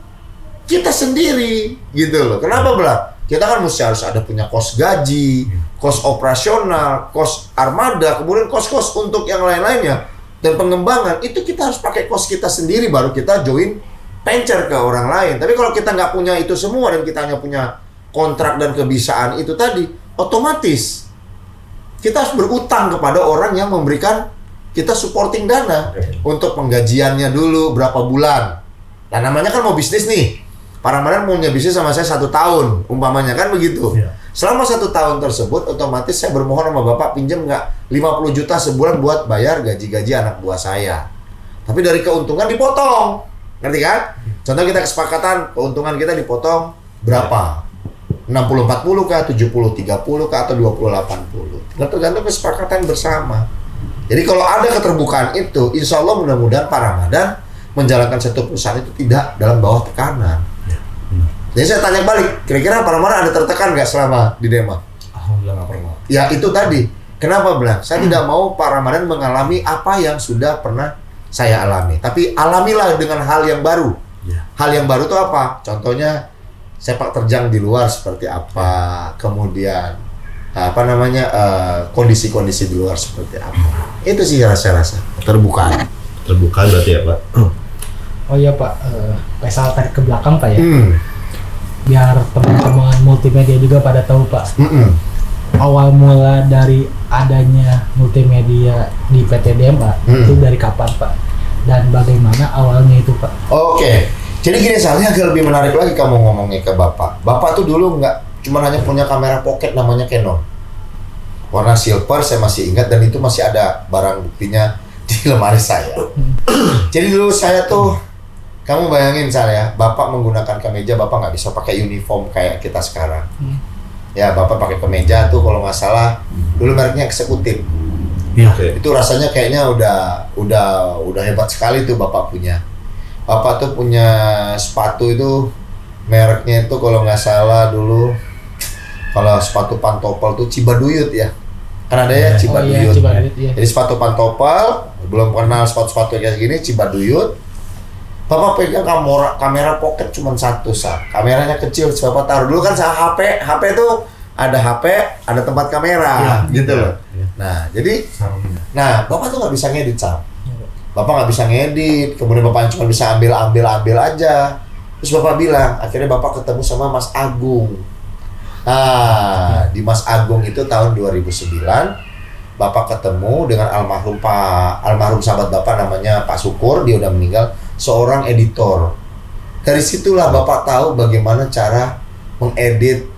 kita sendiri, gitu loh. Kenapa, Bla? Kita kan mesti harus ada punya kos gaji, kos operasional, kos armada, kemudian kos-kos untuk yang lain-lainnya. Dan pengembangan, itu kita harus pakai kos kita sendiri, baru kita join venture ke orang lain. Tapi kalau kita nggak punya itu semua, dan kita hanya punya kontrak dan kebisaan itu tadi, otomatis kita harus berutang kepada orang yang memberikan kita supporting dana untuk penggajiannya dulu berapa bulan. Nah, namanya kan mau bisnis nih. Para Ramadan punya bisnis sama saya 1 tahun, umpamanya kan begitu. Iya. Selama 1 tahun tersebut, otomatis saya bermohon sama Bapak pinjam nggak 50 juta sebulan buat bayar gaji-gaji anak buah saya. Tapi dari keuntungan dipotong, ngerti kan? Contoh kita kesepakatan, keuntungan kita dipotong berapa? 60-40 kah, 70-30 kah, atau 20-80. Tergantung kesepakatan bersama. Jadi kalau ada keterbukaan itu, insya Allah mudah-mudahan Pak Ramadan menjalankan satu perusahaan itu tidak dalam bawah tekanan. Jadi saya tanya balik, kira-kira Pak Ramadan ada tertekan nggak selama di Dema? Alhamdulillah nggak pernah. Ya itu tadi, kenapa bilang? Saya tidak mau Pak Ramadan mengalami apa yang sudah pernah saya alami. Tapi alamilah dengan hal yang baru. Ya. Hal yang baru itu apa? Contohnya sepak terjang di luar seperti apa, kemudian kondisi-kondisi di luar seperti apa. Itu sih rasa-rasa terbuka berarti ya Pak. Oh iya Pak, saya tarik ke belakang Pak ya. Biar teman-teman multimedia juga pada tahu Pak. Awal mula dari adanya multimedia di PT DMA itu dari kapan Pak? Dan bagaimana awalnya itu Pak? Oke. Jadi gini, soalnya agak lebih menarik lagi kamu ngomongnya ke Bapak. Bapak tuh dulu nggak cuma hanya punya kamera pocket namanya Canon. Warna silver, saya masih ingat, dan itu masih ada barang buktinya di lemari saya. Jadi dulu saya tuh, kamu bayangin saya, Bapak menggunakan kemeja, Bapak nggak bisa pakai uniform kayak kita sekarang. Ya, Bapak pakai kemeja tuh kalau nggak salah, dulu mereknya eksekutif. Iya. Itu rasanya kayaknya udah hebat sekali tuh Bapak punya. Bapak tuh punya sepatu itu mereknya itu kalau nggak salah dulu, kalau sepatu pantopel tuh Cibaduyut ya, kan ada ya Cibaduyut. Iya. Jadi sepatu pantopel, belum kenal sepatu kayak gini, Cibaduyut. Bapak pegang kamera pocket cuma satu sah, kameranya kecil, Bapak taruh dulu kan HP tuh ada HP, ada tempat kamera, gitu loh. Nah jadi, Bapak tuh nggak bisa ngedit Bapak nggak bisa ngedit, kemudian Bapak cuma bisa ambil aja. Terus Bapak bilang, akhirnya Bapak ketemu sama Mas Agung. Nah, di Mas Agung itu tahun 2009, Bapak ketemu dengan almarhum sahabat Bapak namanya Pak Syukur, dia udah meninggal, seorang editor. Dari situlah Bapak tahu bagaimana cara mengedit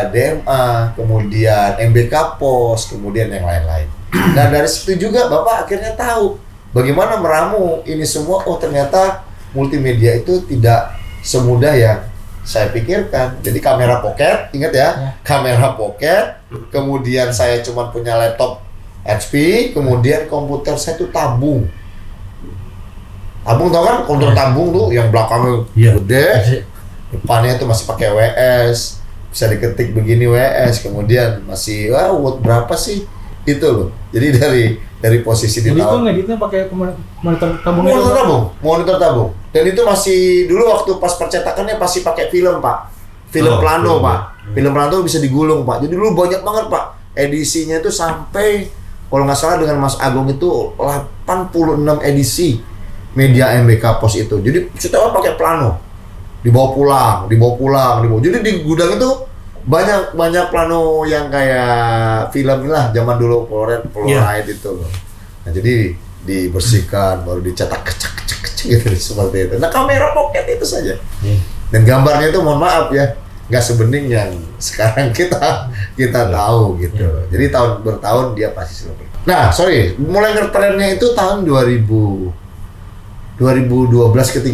DMA, kemudian MBK Pos, kemudian yang lain-lain. Dan dari situ juga Bapak akhirnya tahu bagaimana meramu ini semua. Oh ternyata multimedia itu tidak semudah yang saya pikirkan. Jadi kamera pocket, ingat ya, kamera pocket, kemudian saya cuma punya laptop HP, kemudian komputer saya tuh tabung. Tabung tau kan, komputer tabung tuh yang belakangnya gede, depannya tuh masih pakai WS, bisa diketik begini WS, kemudian masih Word berapa sih itu loh. Jadi dari posisi di Jadi itu tahun ngeditnya pakai monitor tabung monitor tabung. Dan itu masih dulu waktu pas percetakannya pasti pakai film Pak, film plano Pak, film plano bisa digulung Pak. Jadi dulu banyak banget Pak, edisinya itu sampai kalau nggak salah dengan Mas Agung itu 86 edisi media MBK Pos itu. Jadi setelah pakai plano, dibawa pulang. Jadi di gudang itu banyak plano yang kayak film lah zaman dulu, Polaroid itu loh. Nah jadi dibersihkan baru dicetak kecek gitu seperti itu. Nah kamera pocket itu saja. Dan gambarnya itu mohon maaf ya, nggak sebening yang sekarang kita tahu gitu. Jadi tahun bertahun dia pasti seperti itu. Nah sorry, mulai ngetrennya itu tahun 2012 ke 13.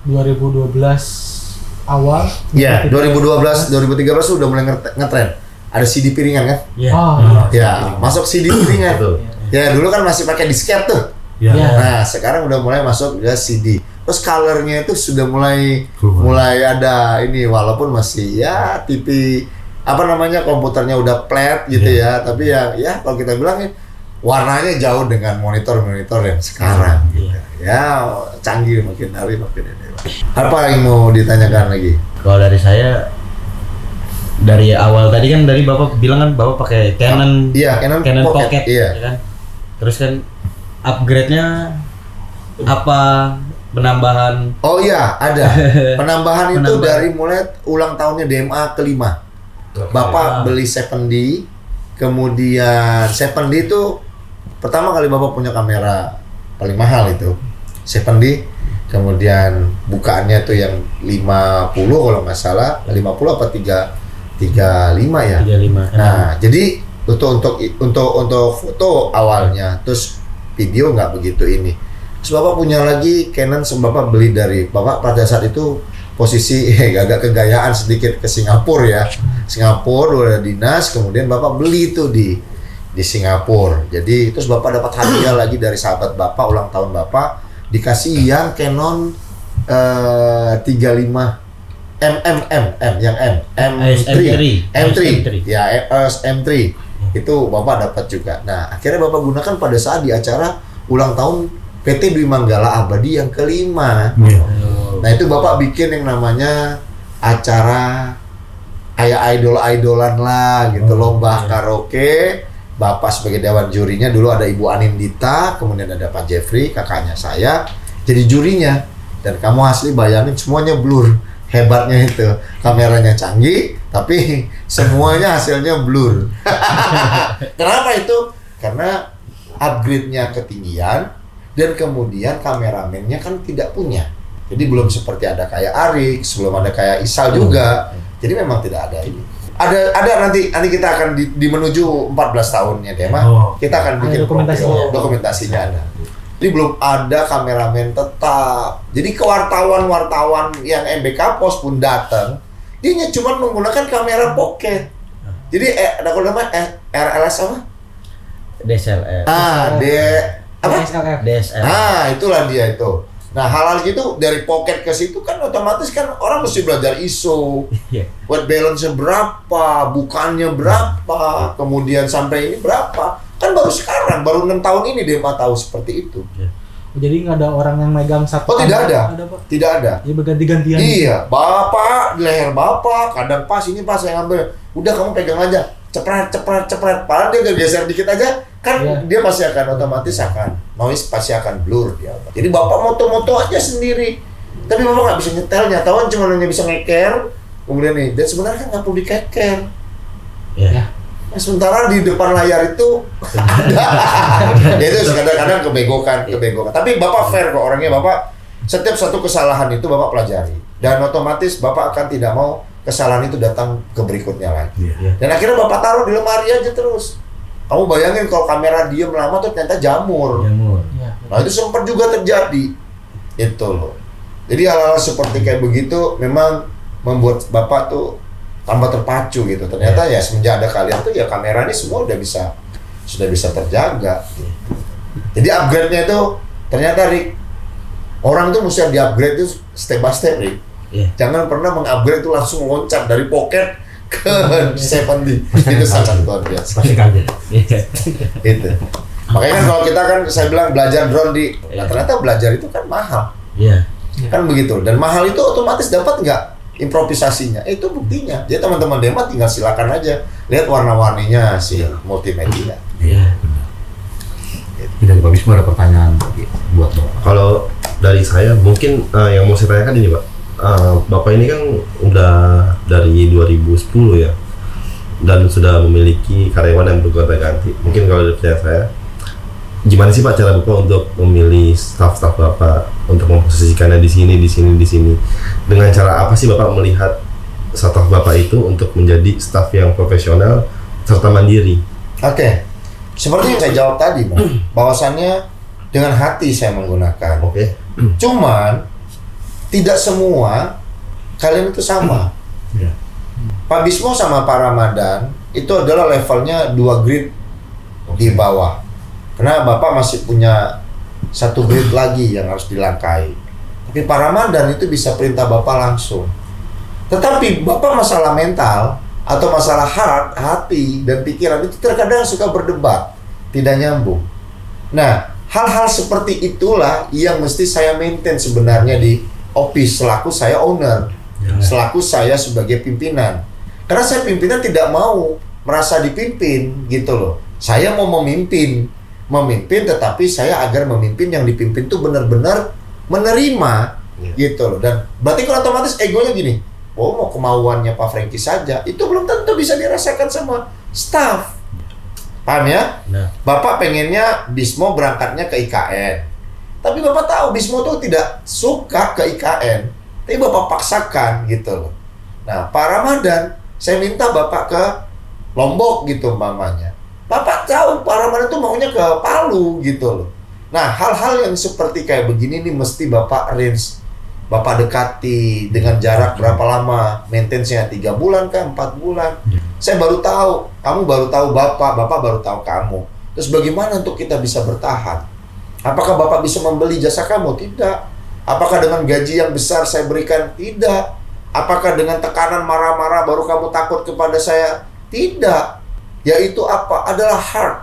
2012 awal. Iya, 2012, 2013 udah mulai ngetren. Ada CD piringan kan? Iya. Ya, masuk CD piringan. Betul. Ya, dulu kan masih pakai disket tuh. Ya. Iya. Nah, sekarang udah mulai masuk ya CD. Terus colornya itu sudah mulai ada ini, walaupun masih ya TV komputernya udah flat gitu ya, tapi ya kalau kita bilang warnanya jauh dengan monitor yang sekarang gitu. Ya canggih makin hari makin ini. Apa yang mau ditanyakan lagi? Kalau dari saya, dari awal tadi kan dari Bapak bilang kan Bapak pakai Canon. Iya, Canon Pocket. ya kan? Terus kan upgrade-nya apa, penambahan? Oh iya, ada. Penambahan itu dari mulai ulang tahunnya DMA kelima. Bapak beli 7D, kemudian 7D itu pertama kali Bapak punya kamera paling mahal itu 7D, kemudian bukaannya tuh yang 50 kalau nggak salah, 50 apa 35 ya? 35. Nah, jadi untuk foto awalnya, terus video nggak begitu ini. Terus Bapak punya lagi Canon, Bapak beli dari Bapak pada saat itu posisi agak kegayaan sedikit ke Singapura ya. Singapura udah dinas, kemudian Bapak beli itu di Singapura. Jadi terus Bapak dapat hadiah lagi dari sahabat Bapak, ulang tahun Bapak dikasih yang Canon 35 M3 ya, M3 itu Bapak dapat juga. Nah, akhirnya Bapak gunakan pada saat di acara ulang tahun PT Dwi Manggala Abadi yang kelima. Nah, itu Bapak bikin yang namanya acara kayak idol-idolan lah gitu, lomba karaoke. Bapak sebagai dewan jurinya, dulu ada Ibu Anindita, kemudian ada Pak Jeffrey, kakaknya saya, jadi jurinya. Dan kamu asli bayangin semuanya blur. Hebatnya itu, kameranya canggih, tapi semuanya hasilnya blur. Kenapa itu? Karena upgrade-nya ketinggian, dan kemudian kameramennya kan tidak punya. Jadi belum seperti ada kayak Arix, belum ada kayak Isal juga. Jadi memang tidak ada ini. Ada nanti kita akan di menuju 14 tahunnya Dema. Kita akan bikin dokumentasinya ada. Jadi belum ada kameramen tetap. Jadi ke wartawan yang MBK Pos pun datang, dia cuma menggunakan kamera pocket. Jadi ada kalau namanya RLS apa? DSLR. DSLR. Itulah dia itu. Nah, hal-hal gitu dari pocket ke situ kan otomatis kan orang mesti belajar ISO. White balance-nya berapa, bukannya berapa, kemudian sampai ini berapa. Kan baru sekarang, baru 6 tahun ini dia tahu seperti itu. Jadi nggak ada orang yang megang satu. Oh, tidak ada. Pak? Tidak ada. Jadi berganti-gantian. Iya, Bapak di leher Bapak, kadang pas ini pas saya ngambil. Udah kamu pegang aja. Cepret. Padahal dia geser dikit aja, kan dia pasti akan otomatis noise pasti akan blur dia. Jadi Bapak moto-moto aja sendiri. Tapi Bapak nggak bisa nyetelnya, tahuan cuma hanya bisa ngeker. Kemudian nih, dan sebenarnya kan nggak perlu dikeker. Nah, sementara di depan layar itu ya itu kadang-kadang kebegokan. Tapi Bapak fair kok orangnya. Bapak setiap satu kesalahan itu Bapak pelajari, dan otomatis Bapak akan tidak mau kesalahan itu datang ke berikutnya lagi. Dan akhirnya Bapak taruh di lemari aja terus. Kamu bayangin kalau kamera diem lama tuh ternyata jamur. Nah, itu sempat juga terjadi. Itu loh. Jadi hal-hal seperti kayak begitu memang membuat Bapak tuh tambah terpacu gitu. Ternyata ya semenjak ada kalian tuh ya kamera ini semua sudah bisa terjaga. Gitu. Jadi upgrade-nya itu ternyata Rick, orang tuh mesti di-upgrade itu step by step, Rick. Jangan pernah meng-upgrade itu langsung loncat dari pocket ke 7D. Itu sangat luar biasa. Pasti kaget. Itu. Makanya kan kalau kita kan saya bilang belajar drone ternyata belajar itu kan mahal. Kan begitu. Dan mahal itu otomatis dapat nggak improvisasinya? Itu buktinya. Jadi teman-teman Dema tinggal silakan aja lihat warna-warninya si multimedia. Dari Pak Bisma ada pertanyaan buat Bapak. Kalau dari saya mungkin yang mau saya tanyakan ini Pak. Bapak ini kan udah dari 2010 ya, dan sudah memiliki karyawan yang bergonta-ganti. Mungkin kalau dari saya, gimana sih Pak cara Bapak untuk memilih staff-staff Bapak untuk memposisikannya di sini? Dengan cara apa sih Bapak melihat staff Bapak itu untuk menjadi staff yang profesional serta mandiri? Oke. Seperti yang saya jawab tadi, bahwasannya dengan hati saya menggunakan. Cuman tidak semua kalian itu sama. Ya. Pak Bismo sama Pak Ramadan itu adalah levelnya 2 grade di bawah. Karena Bapak masih punya 1 grade lagi yang harus dilangkai. Tapi Pak Ramadan itu bisa perintah Bapak langsung. Tetapi Bapak masalah mental atau masalah hati dan pikiran itu terkadang suka berdebat, tidak nyambung. Nah, hal-hal seperti itulah yang mesti saya maintain sebenarnya di office selaku saya owner, selaku saya sebagai pimpinan. Karena saya pimpinan tidak mau merasa dipimpin gitu loh. Saya mau memimpin tetapi saya agar memimpin yang dipimpin itu benar-benar menerima gitu loh. Dan berarti kan otomatis egonya gini, oh mau kemauannya Pak Franky saja, itu belum tentu bisa dirasakan sama staff. Paham ya? Nah. Bapak pengennya Bismo berangkatnya ke IKN, tapi Bapak tahu Bismo tuh tidak suka ke IKN, tapi Bapak paksakan gitu loh. Nah, Pak Ramadan, saya minta Bapak ke Lombok gitu umpamanya. Bapak tahu Pak Ramadan tuh maunya ke Palu gitu loh. Nah, hal-hal yang seperti kayak begini nih mesti Bapak arrange, Bapak dekati dengan jarak berapa lama, maintenance-nya 3 bulan kah, 4 bulan. Saya baru tahu, kamu baru tahu Bapak baru tahu kamu. Terus bagaimana untuk kita bisa bertahan? Apakah Bapak bisa membeli jasa kamu? Tidak. Apakah dengan gaji yang besar saya berikan? Tidak. Apakah dengan tekanan marah-marah baru kamu takut kepada saya? Tidak. Yaitu apa? Adalah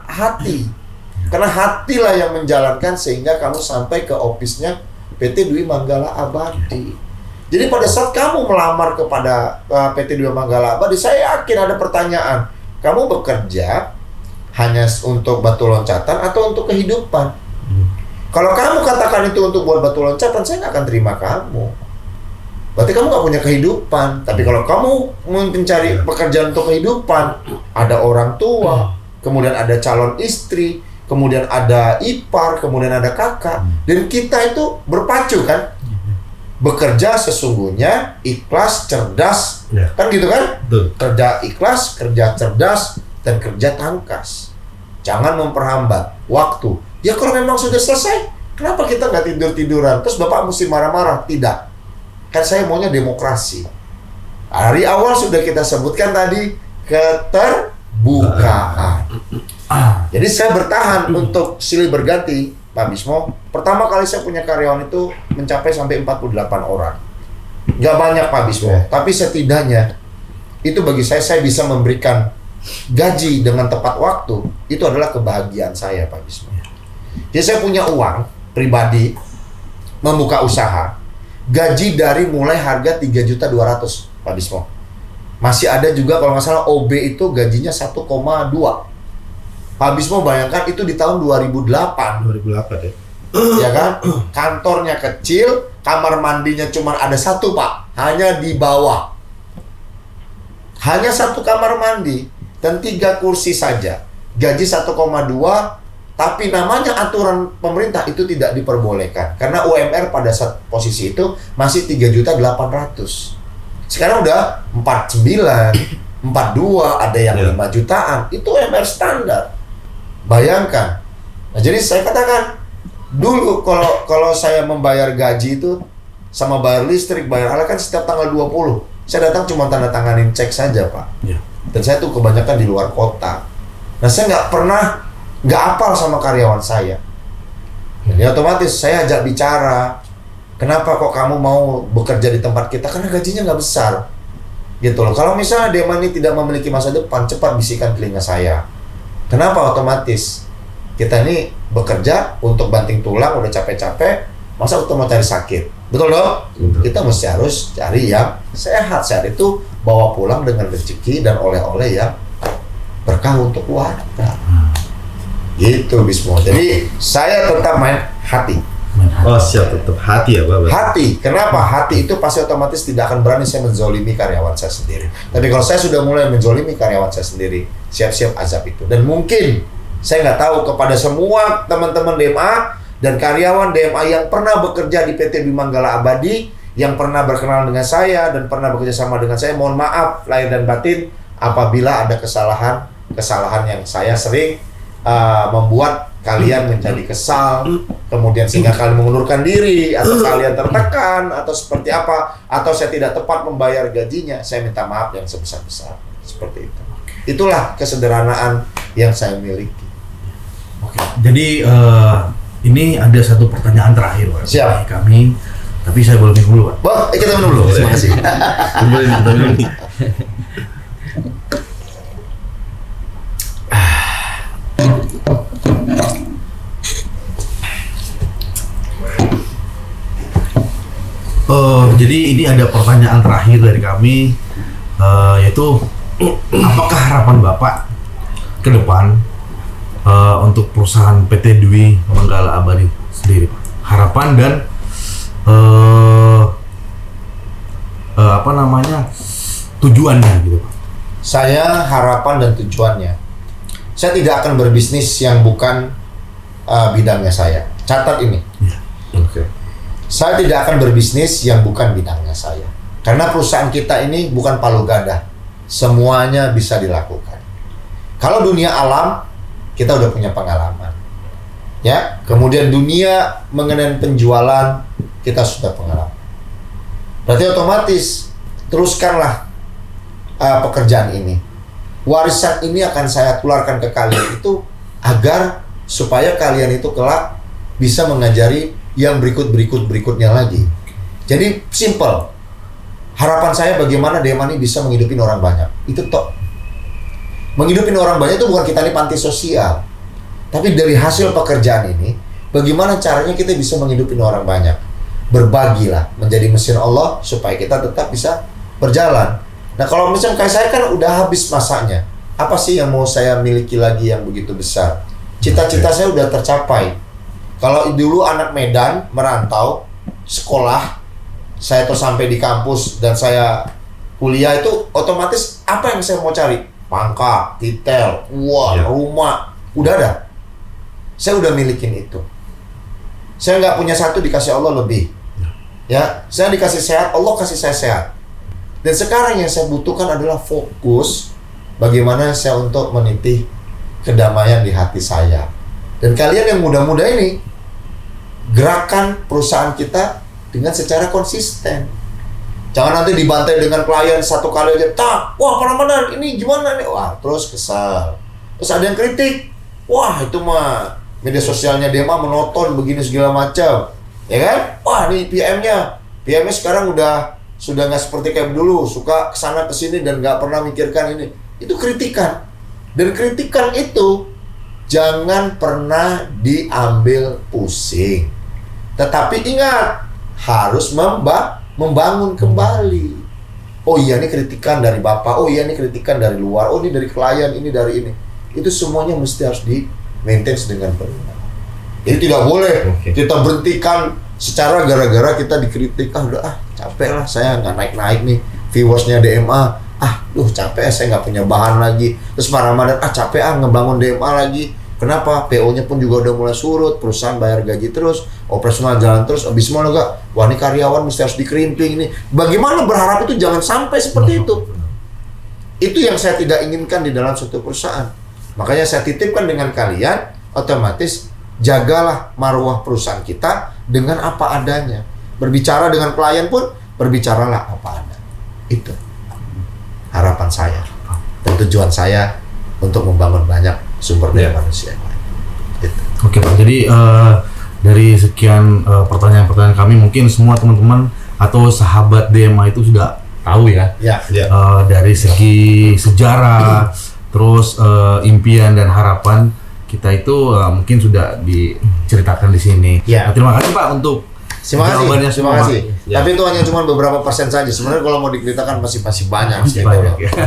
hati. Karena hatilah yang menjalankan sehingga kamu sampai ke office-nya PT Dwi Manggala Abadi. Jadi pada saat kamu melamar kepada PT Dwi Manggala Abadi, saya yakin ada pertanyaan. Kamu bekerja hanya untuk batu loncatan atau untuk kehidupan? Kalau kamu katakan itu untuk buat batu loncatan, saya nggak akan terima kamu. Berarti kamu nggak punya kehidupan. Tapi kalau kamu mencari pekerjaan untuk kehidupan, ada orang tua, kemudian ada calon istri, kemudian ada ipar, kemudian ada kakak, dan kita itu berpacu kan, bekerja sesungguhnya ikhlas, cerdas, kan gitu kan? Kerja ikhlas, kerja cerdas, dan kerja tangkas. Jangan memperhambat waktu. Ya kalau memang sudah selesai, kenapa kita nggak tidur-tiduran? Terus Bapak mesti marah-marah? Tidak. Kan saya maunya demokrasi. Dari awal sudah kita sebutkan tadi keterbukaan. Jadi saya bertahan untuk silih berganti, Pak Bismo. Pertama kali saya punya karyawan itu mencapai sampai 48 orang. Nggak banyak Pak Bismo, tapi setidaknya itu bagi saya bisa memberikan gaji dengan tepat waktu. Itu adalah kebahagiaan saya Pak Bismo. Jadi saya punya uang pribadi, membuka usaha, gaji dari mulai harga 3.200.000 Pak Bismo. Masih ada juga kalau nggak salah OB itu gajinya 1,2. Pak Bismo bayangkan itu di tahun 2008 2008 ya. Ya kan? Kantornya kecil, kamar mandinya cuma ada 1 Pak, hanya di bawah. Hanya 1 kamar mandi dan 3 kursi saja. Gaji 1,2, tapi namanya aturan pemerintah itu tidak diperbolehkan karena UMR pada saat posisi itu masih 3.800.000. Sekarang udah 49, 42, ada yang 5 jutaan. Itu UMR standar. Bayangkan. Nah, jadi saya katakan dulu kalau saya membayar gaji itu sama bayar listrik, bayar alat kan setiap tanggal 20. Saya datang cuma tanda tanganin cek saja, Pak. Dan saya tuh kebanyakan di luar kota. Nah, saya nggak apal sama karyawan saya. Jadi otomatis saya ajak bicara. Kenapa kok kamu mau bekerja di tempat kita? Karena gajinya nggak besar. Gitu loh. Kalau misalnya Dema ini tidak memiliki masa depan, cepat bisikan telinga saya. Kenapa otomatis? Kita ini bekerja untuk banting tulang, udah capek-capek, masa kita mau cari sakit? Betul dong? Kita mesti harus cari yang sehat. Sehat itu bawa pulang dengan rezeki dan oleh-oleh yang berkah untuk keluarga. Gitu Bismo. Jadi saya tetap main hati. Oh siap, tetap hati ya Pak. Hati. Kenapa? Hati itu pasti otomatis tidak akan berani saya menzolimi karyawan saya sendiri. Tapi kalau saya sudah mulai menzolimi karyawan saya sendiri, siap-siap azab itu. Dan mungkin saya nggak tahu kepada semua teman-teman DMA dan karyawan DMA yang pernah bekerja di PT Dwi Manggala Abadi, yang pernah berkenalan dengan saya dan pernah bekerja sama dengan saya, mohon maaf lahir dan batin apabila ada kesalahan yang saya sering membuat kalian menjadi kesal, kemudian sehingga kalian mengundurkan diri, atau kalian tertekan, atau seperti apa, atau saya tidak tepat membayar gajinya, saya minta maaf yang sebesar-besar. Seperti itu. Itulah kesederhanaan yang saya miliki. Oke. Jadi ini ada satu pertanyaan terakhir Pak. Siap. Dari kami, tapi saya boleh minum dulu Pak. Wah, kita minum dulu. Terima kasih. Jadi ini ada pertanyaan terakhir dari kami, yaitu apakah harapan Bapak ke depan untuk perusahaan PT Dwi Manggala Abadi sendiri, Pak? Harapan dan tujuannya gitu, Pak? Saya harapan dan tujuannya, saya tidak akan berbisnis yang bukan bidangnya saya. Catat ini. Oke. Saya tidak akan berbisnis yang bukan bidangnya saya. Karena perusahaan kita ini bukan palu gada. Semuanya bisa dilakukan. Kalau dunia alam, kita udah punya pengalaman. Ya, kemudian dunia mengenai penjualan, kita sudah pengalaman. Berarti otomatis teruskanlah pekerjaan ini. Warisan ini akan saya tularkan ke kalian itu agar supaya kalian itu kelak bisa mengajari yang berikutnya lagi. Jadi simple. Harapan saya bagaimana Demani bisa menghidupin orang banyak. Itu toh. Menghidupin orang banyak itu bukan kita ini panti sosial. Tapi dari hasil pekerjaan ini, bagaimana caranya kita bisa menghidupin orang banyak. Berbagilah menjadi mesin Allah supaya kita tetap bisa berjalan. Nah kalau misalnya kayak saya kan udah habis masanya. Apa sih yang mau saya miliki lagi yang begitu besar? Cita-cita saya udah tercapai. Kalau dulu anak Medan merantau sekolah, saya tuh sampai di kampus dan saya kuliah itu otomatis apa yang saya mau cari? Pangkat, titel, uang, rumah, udah ada. Saya udah milikin itu. Saya nggak punya satu, dikasih Allah lebih. Ya, saya dikasih sehat, Allah kasih saya sehat. Dan sekarang yang saya butuhkan adalah fokus bagaimana saya untuk meniti kedamaian di hati saya. Dan kalian yang muda-muda ini, gerakan perusahaan kita dengan secara konsisten. Jangan nanti dibantai dengan klien satu kali aja, tak, wah benar ini gimana nih, wah terus kesal. Terus ada yang kritik, wah itu mah media sosialnya dia mah menonton begini segala macam, ya kan? Wah nih PM-nya sekarang sudah nggak seperti kayak dulu, suka kesana kesini dan nggak pernah mikirkan ini. Itu kritikan, dan kritikan itu jangan pernah diambil pusing. Tetapi ingat, harus membangun kembali. Oh iya, ini kritikan dari Bapak. Oh iya, ini kritikan dari luar. Oh ini dari klien, ini dari ini. Itu semuanya mesti harus di-maintain dengan benar. Jadi tidak boleh kita berhentikan secara gara-gara kita dikritik. Udah capek lah, saya nggak naik-naik nih viewersnya DMA. Capek, saya nggak punya bahan lagi. Terus Pak Ramadan, capek ngebangun DMA lagi. Kenapa? PO-nya pun juga udah mulai surut, perusahaan bayar gaji terus, operasional jalan terus, abis semua enggak, wah ini karyawan mesti harus dikerimping ini. Bagaimana berharap itu jangan sampai seperti itu. Itu yang saya tidak inginkan di dalam suatu perusahaan. Makanya saya titipkan dengan kalian, otomatis jagalah marwah perusahaan kita dengan apa adanya. Berbicara dengan klien pun, berbicaralah apa adanya. Itu harapan saya dan tujuan saya untuk membangun banyak sumber daya manusia yang lain. Gitu. Oke Pak, jadi dari sekian pertanyaan-pertanyaan kami, mungkin semua teman-teman atau sahabat DMA itu sudah tahu ya. Dari segi sejarah, terus impian dan harapan kita itu mungkin sudah diceritakan di sini. Nah, terima kasih Pak untuk jawabannya semua. Terima kasih. Tapi itu hanya cuma beberapa persen saja. Sebenarnya kalau mau diceritakan masih banyak.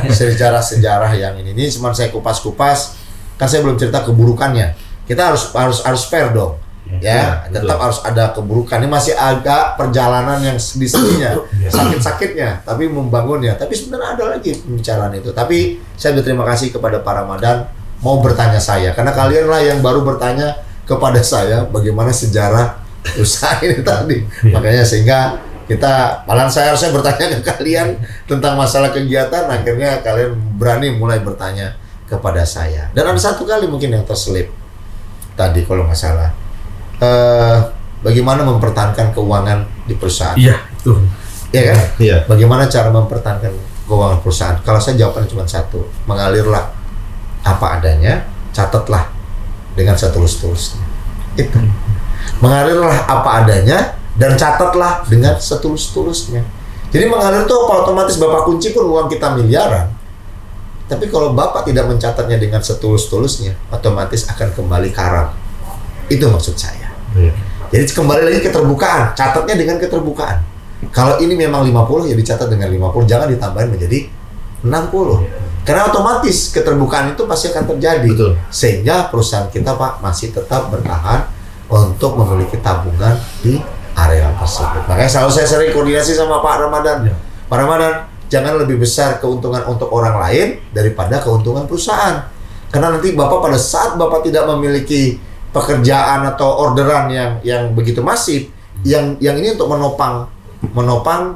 Sejarah yang ini cuma saya kupas-kupas. Kan saya belum cerita keburukannya. Kita harus fair dong. Tetap harus ada keburukan. Ini masih agak perjalanan yang sedih-sedihnya, sakit-sakitnya, tapi membangunnya. Tapi sebenarnya ada lagi pembicaraan itu. Tapi saya berterima kasih kepada Pak Ramadan mau bertanya saya, karena kalianlah yang baru bertanya kepada saya bagaimana sejarah usaha ini tadi. Makanya sehingga malah saya harusnya bertanya ke kalian tentang masalah kegiatan, akhirnya kalian berani mulai bertanya kepada saya. Dan ada satu kali mungkin yang terselip tadi kalau nggak salah, bagaimana mempertahankan keuangan di perusahaan. Iya, itu. Iya kan? Iya. Bagaimana cara mempertahankan keuangan perusahaan? Kalau saya jawabannya cuma satu, mengalirlah apa adanya, catatlah dengan setulus-tulusnya. Itu. Mengalirlah apa adanya dan catatlah dengan setulus-tulusnya. Jadi mengalir itu otomatis Bapak kunci pun uang kita miliaran. Tapi kalau Bapak tidak mencatatnya dengan setulus-tulusnya, otomatis akan kembali karam. Itu maksud saya. Iya. Jadi kembali lagi keterbukaan, catatnya dengan keterbukaan. Kalau ini memang 50 ya dicatat dengan 50, jangan ditambahin menjadi 60. Karena otomatis keterbukaan itu pasti akan terjadi. Betul. Sehingga perusahaan kita Pak masih tetap bertahan untuk memiliki tabungan di area tersebut. Makanya selalu saya sering koordinasi sama Pak Ramadan. Pak Ramadan, jangan lebih besar keuntungan untuk orang lain daripada keuntungan perusahaan. Karena nanti Bapak pada saat Bapak tidak memiliki pekerjaan atau orderan yang begitu masif, yang ini untuk menopang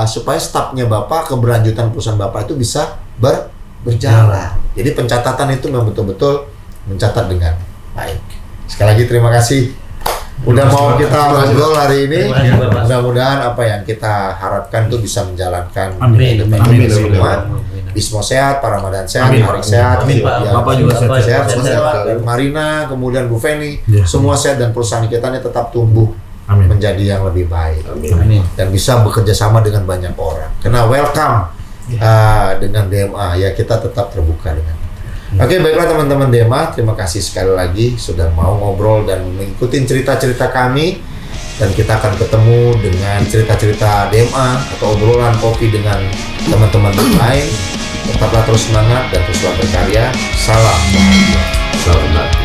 supaya stafnya Bapak, keberlanjutan perusahaan Bapak itu bisa berjalan. Jadi pencatatan itu memang betul-betul mencatat dengan baik. Sekali lagi terima kasih udah mau kita ngobrol hari ini. Mudah-mudahan apa yang kita harapkan itu bisa menjalankan Amin. semua. Bismo sehat, Pak Ramadan sehat, Amin. Harik sehat, Amin, Pak. ya, Bapak juga sehat, sehat. dan Marina, kemudian Bu Feni, Ya. semua sehat dan perusahaan kita ini tetap tumbuh Amin. menjadi yang lebih baik. Amin. Dan bisa bekerja sama dengan banyak orang. Karena welcome dengan DMA, ya kita tetap terbuka dengan. Oke, baiklah teman-teman DMA, terima kasih sekali lagi sudah mau ngobrol dan mengikuti cerita-cerita kami. Dan kita akan ketemu dengan cerita-cerita DMA atau obrolan kopi dengan teman-teman yang lain. Tetaplah terus semangat dan teruslah berkarya. Salam bahagia. Selamat.